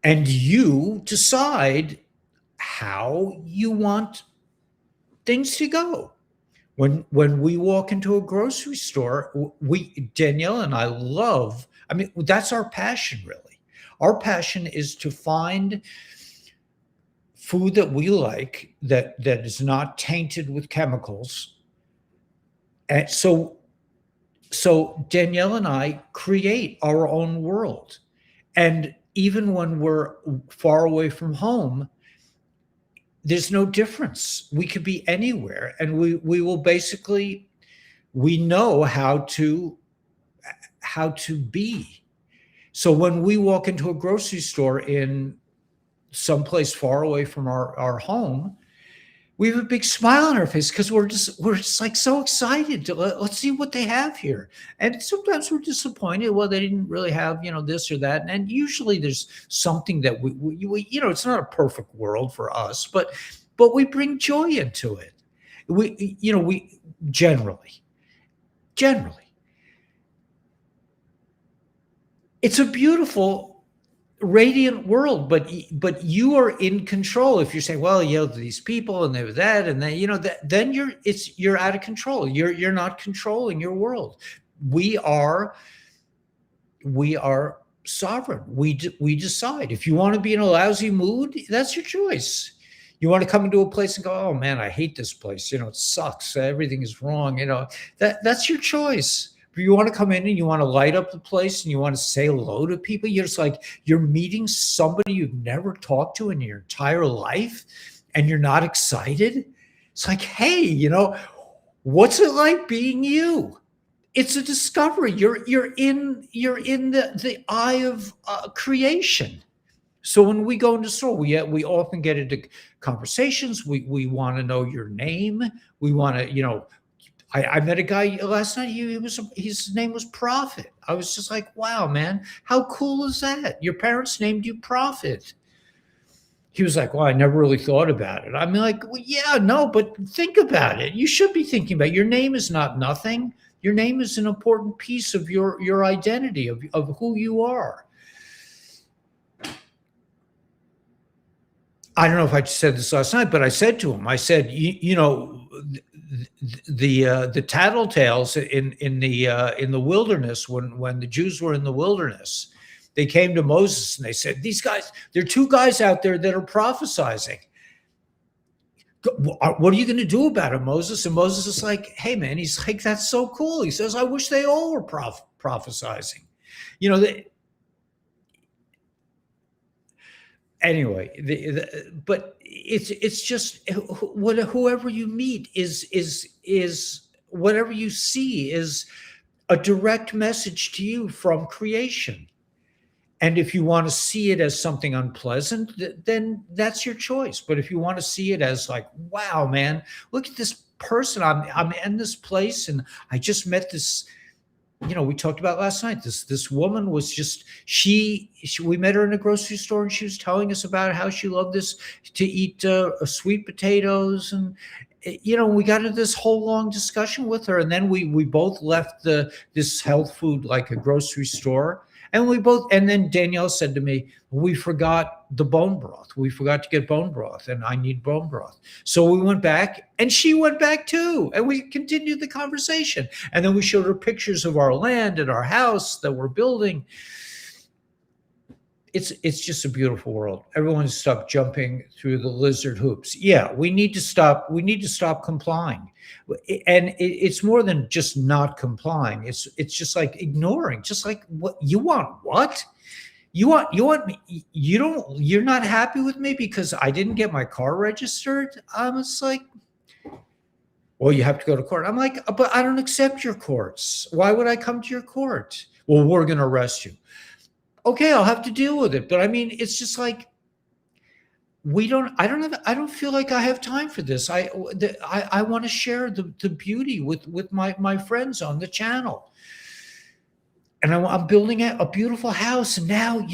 and you decide how you want things to go. When we walk into a grocery store, we Danielle and I love. I mean, that's our passion, really. Our passion is to find food that we like that is not tainted with chemicals. And so Danielle and I create our own world. And even when we're far away from home, there's no difference. We could be anywhere, and we will basically, we know how to be. So when we walk into a grocery store in someplace far away from our home, we have a big smile on our face because we're just like so excited to let's see what they have here. And sometimes we're disappointed. Well, they didn't really have this or that. And usually there's something that it's not a perfect world for us, but we bring joy into it. We generally, it's a beautiful, radiant world, but you are in control. If you're saying, well, these people and they're that and they, then you're out of control. You're not controlling your world. We are sovereign. We decide. If you want to be in a lousy mood, that's your choice. You want to come into a place and go, oh man, I hate this place. It sucks. Everything is wrong. That's your choice. If you want to come in and you want to light up the place and you want to say hello to people, you're just like, you're meeting somebody you've never talked to in your entire life and you're not excited. It's like, hey, what's it like being you? It's a discovery. You're in the eye of creation. So when we go into store, we often get into conversations. We want to know your name. We want to, I met a guy last night. His name was Prophet. I was just like, wow, man, how cool is that? Your parents named you Prophet. He was like, well, I never really thought about it. I'm like, well, yeah, no, but think about it. You should be thinking about it. Your name is not nothing. Your name is an important piece of your identity, of who you are. I don't know if I said this last night, but I said to him, I said, the tattletales in the wilderness, when the Jews were in the wilderness, they came to Moses and they said, these guys, there are two guys out there that are prophesizing. What are you going to do about it, Moses? And Moses is like, hey man, he's like, that's so cool. He says, I wish they all were prophesying. Anyway, but it's just whoever you meet is whatever you see is a direct message to you from creation. And if you want to see it as something unpleasant, then that's your choice. But if you want to see it as like, wow, man, look at this person. I'm in this place, and I just met this. We talked about last night. This woman was just we met her in a grocery store, and she was telling us about how she loved to eat sweet potatoes, and we got into this whole long discussion with her, and then we both left this health food, like a grocery store. And then Danielle said to me, we forgot the bone broth. We forgot to get bone broth, and I need bone broth. So we went back, and she went back too. And we continued the conversation. And then we showed her pictures of our land and our house that we're building. It's just a beautiful world. Everyone stop jumping through the lizard hoops. Yeah, we need to stop. We need to stop complying. And it's more than just not complying. It's just like ignoring. Just like, what you want? What you want me? You're not happy with me because I didn't get my car registered. It's like, well, you have to go to court. I'm like, but I don't accept your courts. Why would I come to your court? Well, we're going to arrest you. Okay, I'll have to deal with it. But I mean, it's just like, I don't feel like I have time for this. I want to share the beauty with my friends on the channel. And I'm building a beautiful house. And now,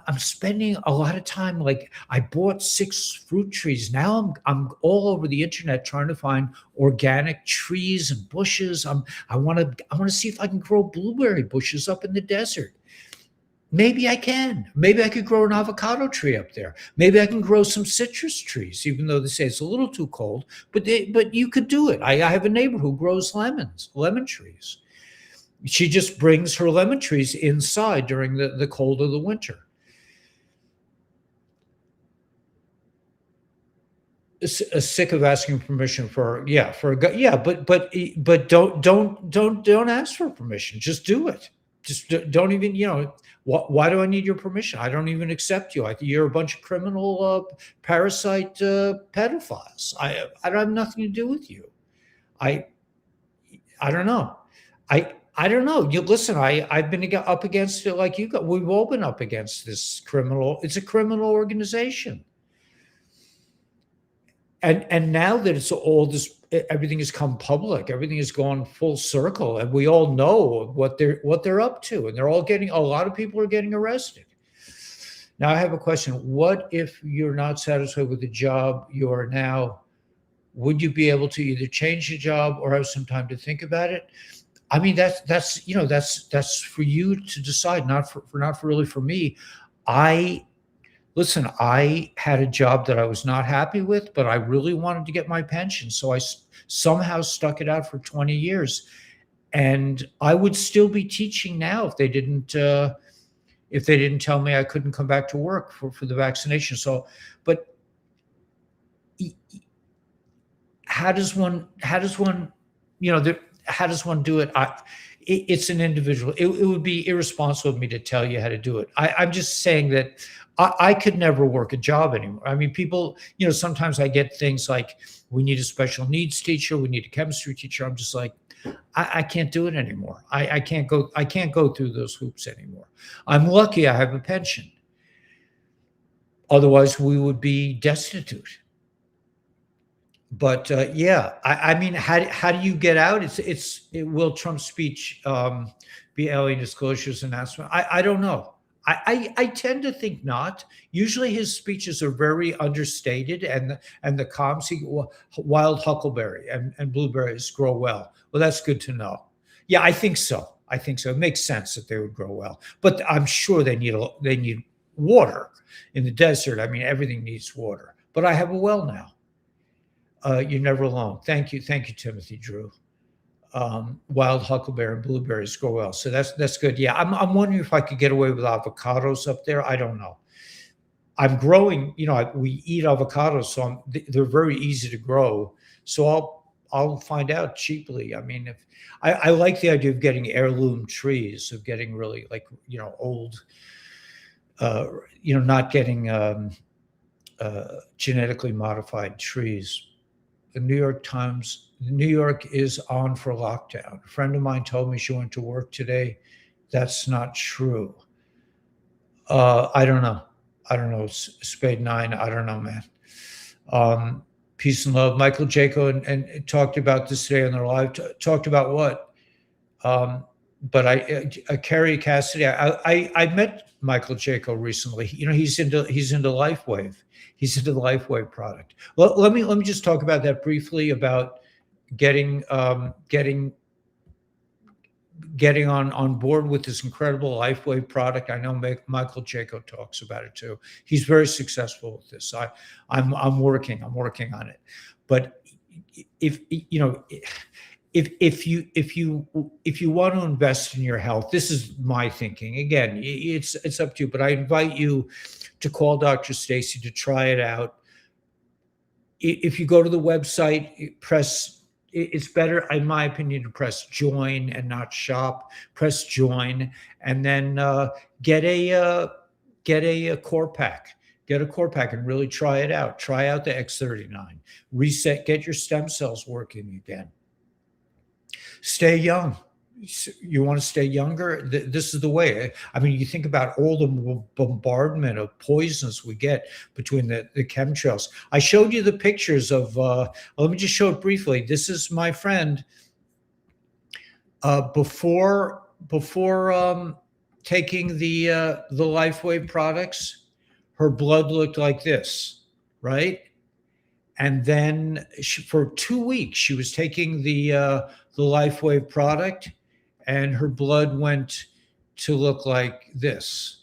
I'm spending a lot of time. Like, I bought 6 fruit trees. Now I'm all over the internet trying to find organic trees and bushes. I want to see if I can grow blueberry bushes up in the desert. Maybe I can. Maybe I could grow an avocado tree up there. Maybe I can grow some citrus trees, even though they say it's a little too cold. But you could do it. I have a neighbor who grows lemon trees. She just brings her lemon trees inside during the cold of the winter. Sick of asking permission for yeah, but don't ask for permission. Just do it. Just don't even why do I need your permission? I don't even accept you. You're a bunch of criminal parasite pedophiles. I don't have nothing to do with you. I I don't know. I don't know. You listen. I've been up against it like you got. We've all been up against this criminal. It's a criminal organization. And now that it's all this, everything has come public, everything has gone full circle, and we all know what they're up to, and they're all getting, a lot of people are getting arrested. Now I have a question. What if you're not satisfied with the job you are now? Would you be able to either change the job or have some time to think about it? I mean, that's for you to decide, not really for me. Listen, I had a job that I was not happy with, but I really wanted to get my pension. So I somehow stuck it out for 20 years. And I would still be teaching now if they didn't tell me I couldn't come back to work for the vaccination. So, but how does one how does one do it? It's an individual. It would be irresponsible of me to tell you how to do it. I'm just saying that I could never work a job anymore. I mean, people, sometimes I get things like, we need a special needs teacher, we need a chemistry teacher. I'm just like, I can't do it anymore. I can't go through those hoops anymore. I'm lucky I have a pension. Otherwise, we would be destitute. But yeah, I mean, how do you get out? Will Trump's speech be alien disclosures announcement? I don't know. I tend to think not. Usually his speeches are very understated, and the comms, wild huckleberry and blueberries grow well. Well, that's good to know. Yeah, I think so. It makes sense that they would grow well, but I'm sure they need water in the desert. I mean, everything needs water. But I have a well now. You're never alone. Thank you, Timothy Drew. Wild huckleberry and blueberries grow well, so that's good. Yeah, I'm wondering if I could get away with avocados up there. I don't know. I'm growing. We eat avocados, so they're very easy to grow. So I'll find out cheaply. I mean, if I like the idea of getting heirloom trees, of getting really old, not getting genetically modified trees. The New York is on for lockdown. A friend of mine told me she went to work today. That's not true. I don't know. Spade 9. I don't know, man. Peace and love. Michael Jaco and talked about this today on their live. Talked about what? But Carrie Cassidy. I met Michael Jaco recently. He's into LifeWave. He's into the LifeWave product. Well, let me just talk about that briefly, about getting on board with this incredible LifeWave product. I know Michael Jaco talks about it too. He's very successful with this. I'm working on it. But if you want to invest in your health, this is my thinking. Again, it's up to you, but I invite you to call Dr. Stacy to try it out. If you go to the website, it's better, in my opinion, to press join and not shop. Press join, and then get a core pack. Get a core pack and really try it out. Try out the X39. Reset, get your stem cells working again. Stay young. You want to stay younger? This is the way. I mean, you think about all the bombardment of poisons we get between the chemtrails. I showed you the pictures of, let me just show it briefly. This is my friend before taking the LifeWave products. Her blood looked like this, right? And then for 2 weeks, she was taking the LifeWave product, and her blood went to look like this.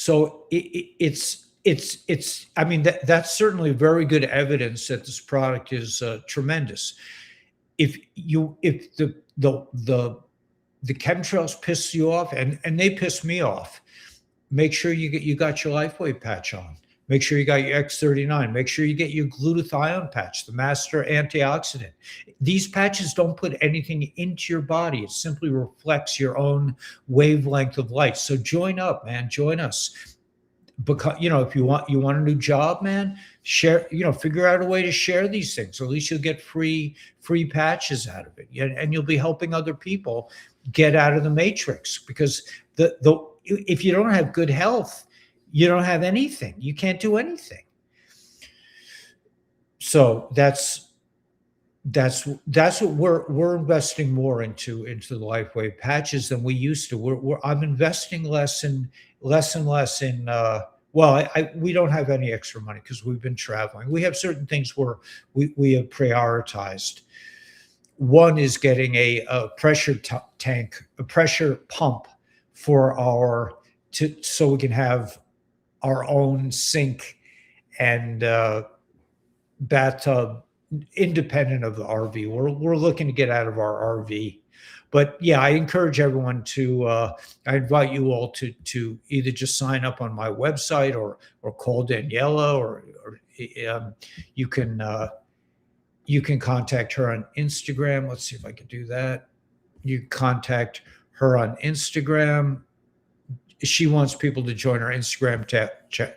So it's I mean that's certainly very good evidence that this product is tremendous. If the chemtrails piss you off, and they piss me off, make sure you got your LifeWave patch on. Make sure you got your X39. Make sure you get your glutathione patch, the master antioxidant. These patches don't put anything into your body. It simply reflects your own wavelength of light. So join up, man. Join us. Because if you want a new job, man, share. Figure out a way to share these things. Or at least you'll get free patches out of it, and you'll be helping other people get out of the matrix. Because if you don't have good health, you don't have anything. You can't do anything. So that's what we're investing more into the LifeWave patches than we used to. I'm investing less and less in. We don't have any extra money because we've been traveling. We have certain things where we have prioritized. One is getting a pressure tank, a pressure pump for so we can have our own sink and bathtub independent of the RV. We're looking to get out of our RV. But yeah, I encourage everyone I invite you all to either just sign up on my website or call Daniela, or you can contact her on Instagram. Let's see if I can do that. You contact her on Instagram. She wants people to join our Instagram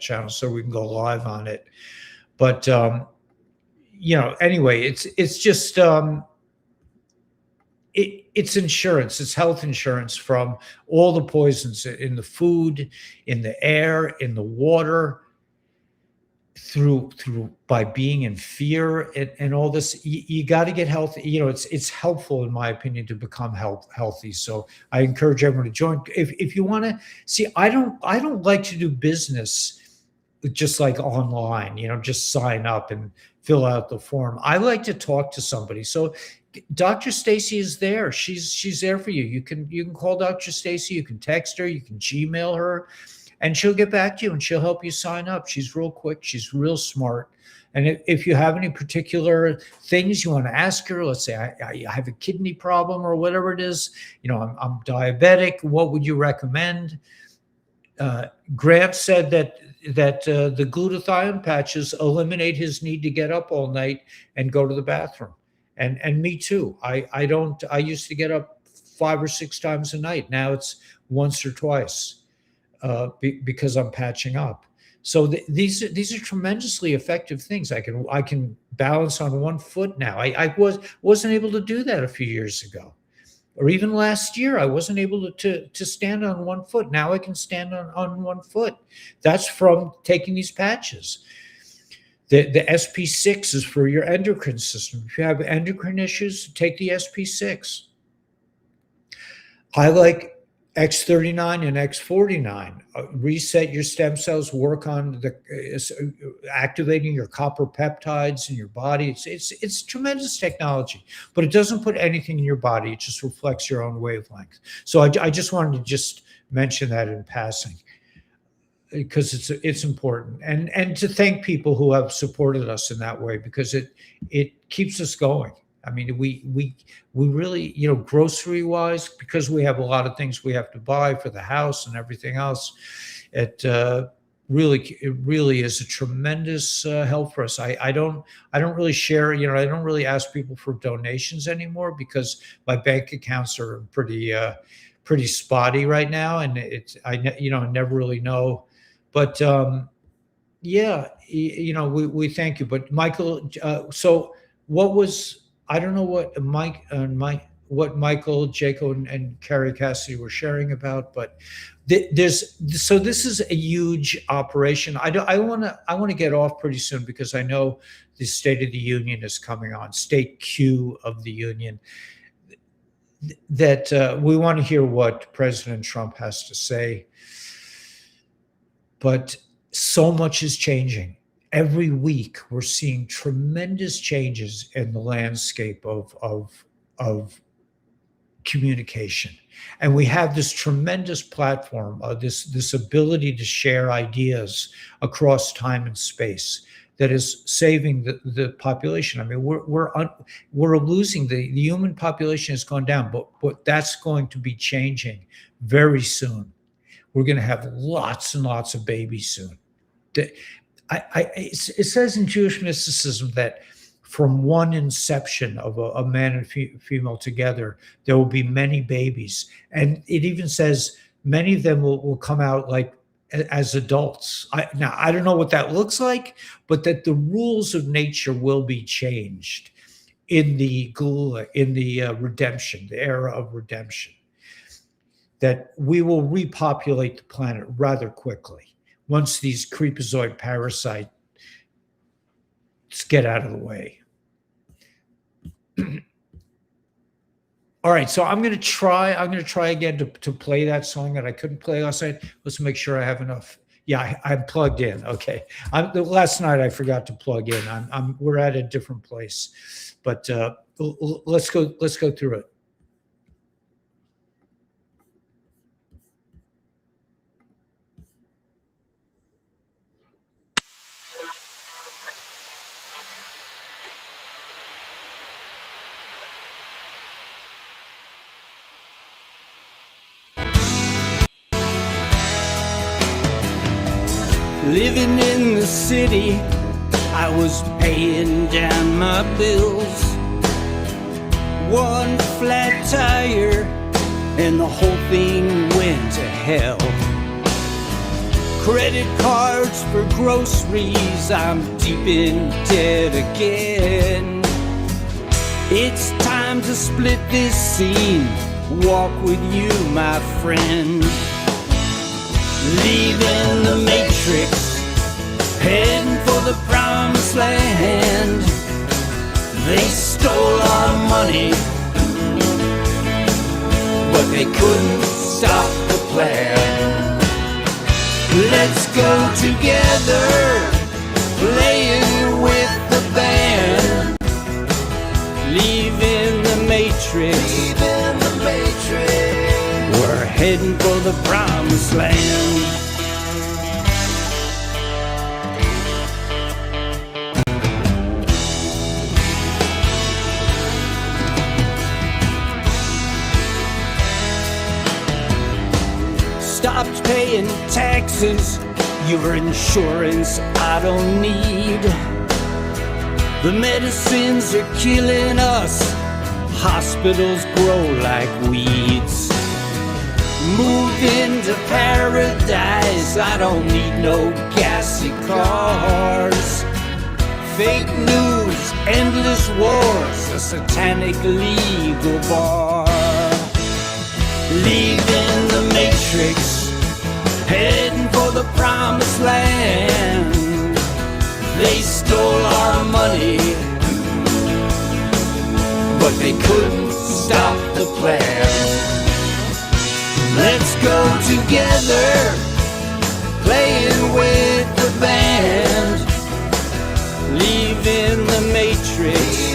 channel so we can go live on it. But anyway, it's just it's insurance. It's health insurance from all the poisons in the food, in the air, in the water, through by being in fear and all this. You got to get healthy. It's helpful, in my opinion, to become healthy. So I encourage everyone to join. If you want to see, I don't like to do business just like online, just sign up and fill out the form. I like to talk to somebody. So Dr. Stacy is there. She's there for you. You can call Dr. Stacy, you can text her, you can Gmail her, and she'll get back to you and she'll help you sign up. She's real quick. She's real smart. And if you have any particular things you want to ask her, let's say I have a kidney problem or whatever it is, I'm diabetic. What would you recommend? Grant said that the glutathione patches eliminate his need to get up all night and go to the bathroom. And me too. I used to get up 5 or 6 times a night. Now it's once or twice because I'm patching up. So these are tremendously effective things. I can balance on one foot now. I wasn't able to do that a few years ago, or even last year. I wasn't able to stand on one foot. Now I can stand on one foot. That's from taking these patches. The SP6 is for your endocrine system. If you have endocrine issues, take the SP6. I like X39 and X49. Reset your stem cells, work on activating your copper peptides in your body. It's tremendous technology, but it doesn't put anything in your body. It just reflects your own wavelength. So I just wanted to just mention that in passing, because it's important, and to thank people who have supported us in that way, because it keeps us going. I mean, we really, grocery wise, because we have a lot of things we have to buy for the house and everything else. It really is a tremendous help for us. I don't really share, I don't really ask people for donations anymore, because my bank accounts are pretty spotty right now, and I never really know. But yeah, we thank you. But Michael, so what was, I don't know what what Michael, Jaco, and Carrie Cassidy were sharing about, but this is a huge operation. I want to get off pretty soon, because I know the State of the Union is coming on, State Q of the Union, that we want to hear what President Trump has to say. But so much is changing. Every week, we're seeing tremendous changes in the landscape of communication. And we have this tremendous platform, this ability to share ideas across time and space that is saving the population. I mean, we're losing the human population has gone down, but that's going to be changing very soon. We're going to have lots and lots of babies soon. It says in Jewish mysticism that from one inception of a man and female together, there will be many babies. And it even says many of them will come out like as adults. Now, I don't know what that looks like, but that the rules of nature will be changed in the Geula, in the redemption, the era of redemption, that we will repopulate the planet rather quickly once these creepazoid parasites get out of the way. All right, so I'm going to try again to play that song that I couldn't play last night. Let's make sure I have enough. Yeah, I'm plugged in. Okay. Last night I forgot to plug in. We're at a different place, but let's go through it. Living in the city, I was paying down my bills. One flat tire and the whole thing went to hell. Credit cards for groceries, I'm deep in debt again. It's time to split this scene, walk with you, my friend. Leaving the matrix, heading for the promised land. They stole our money, but they couldn't stop the plan. Let's go together, playing with the band. Leaving the matrix, we're heading for the promised land. Stopped paying taxes, your insurance I don't need. The medicines are killing us, hospitals grow like weeds. Move into paradise, I don't need no gassy cars. Fake news, endless wars, a satanic legal bar. Leaving the matrix, heading for the promised land. They stole our money, but they couldn't stop the plan. Let's go together, playing with the band. Leaving the matrix,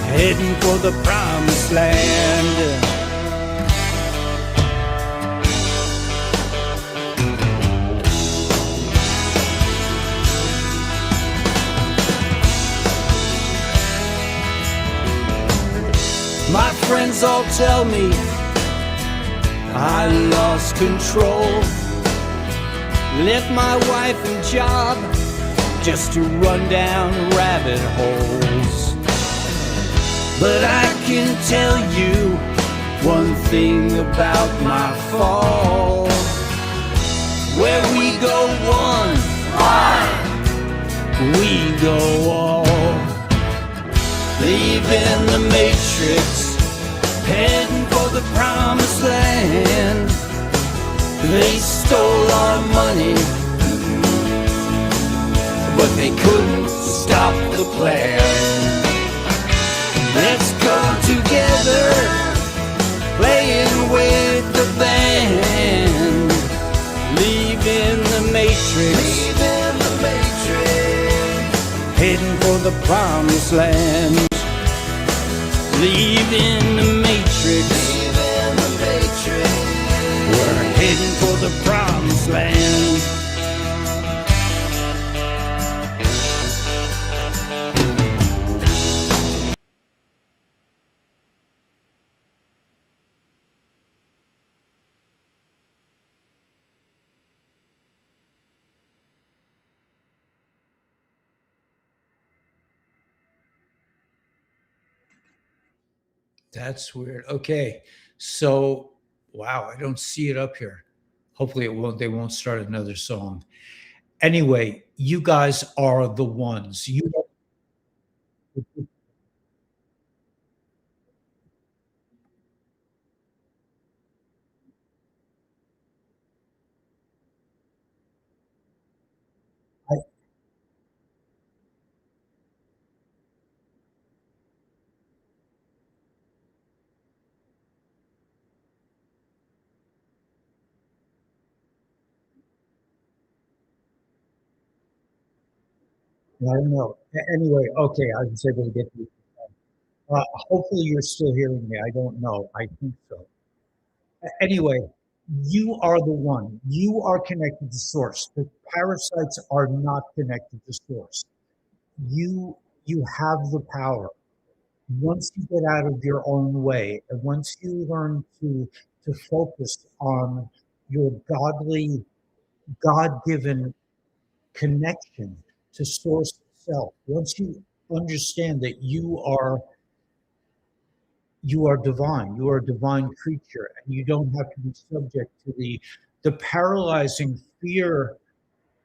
heading for the promised land. My friends all tell me I lost control. Left my wife and job just to run down rabbit holes. But I can tell you one thing about my fall. Where we go one, we go all. Leaving the matrix, heading for the promised land. They stole our money, but they couldn't stop the plan. Let's go together, playing with the band. Leaving the matrix, heading for the promised land. Leaving the matrix. We're heading for the promised land. That's weird. Okay. So, wow, I don't see it up here. Hopefully it won't, they won't start another song. Anyway, you guys are the ones. You I, I don't know. Anyway, okay, I was able to get you. Hopefully you're still hearing me. I don't know. I think so. Anyway, you are the one. You are connected to source. The parasites are not connected to source. You have the power. Once you get out of your own way, and once you learn to focus on your godly, God-given connection to source itself, once you understand that you are divine, you are a divine creature, and you don't have to be subject to the paralyzing fear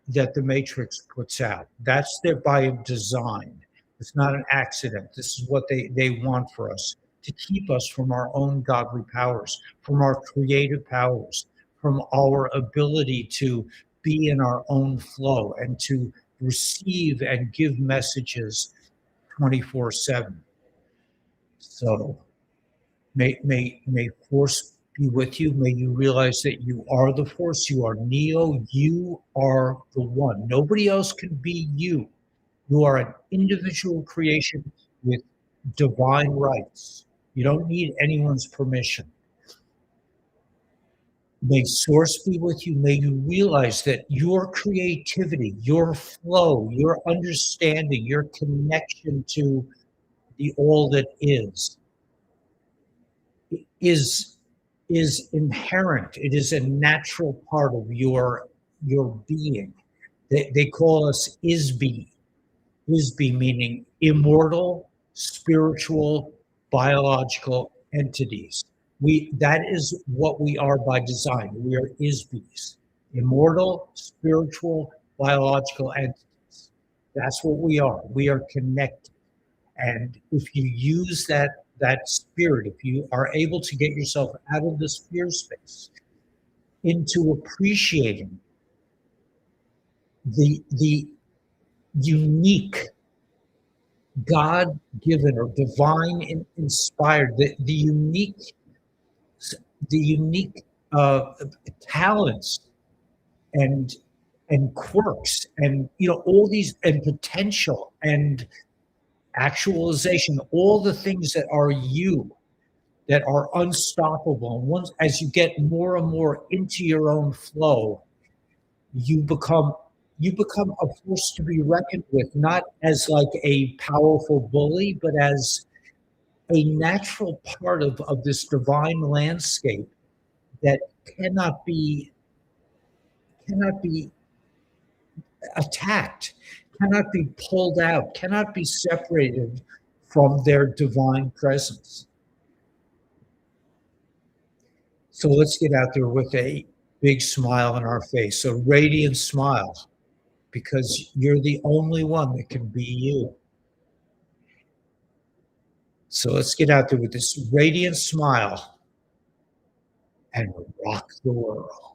that the Matrix puts out. That's there by design. It's not an accident. This is what they want for us, to keep us from our own godly powers, from our creative powers, from our ability to be in our own flow and to receive and give messages 24/7. So may force be with you. May you realize that you are the force. You are Neo. You are the one. Nobody else can be you. You are an individual creation with divine rights. You don't need anyone's permission. May source be with you. May you realize that your creativity, your flow, your understanding, your connection to the all that is is inherent. It is a natural part of your being. They call us Isbe. Isbe meaning immortal, spiritual, biological entities. That is what we are by design. We are Isbes, immortal, spiritual, biological entities. That's what we are. We are connected. And if you use that spirit, if you are able to get yourself out of this fear space into appreciating the unique God-given or divine inspired, the unique talents and quirks and all these and potential and actualization, all the things that are you, that are unstoppable. And once as you get more and more into your own flow, you become a force to be reckoned with, not as like a powerful bully, but as a natural part of this divine landscape that cannot be attacked, cannot be pulled out, cannot be separated from their divine presence. So let's get out there with a big smile on our face, a radiant smile, because you're the only one that can be you. So let's get out there with this radiant smile and rock the world.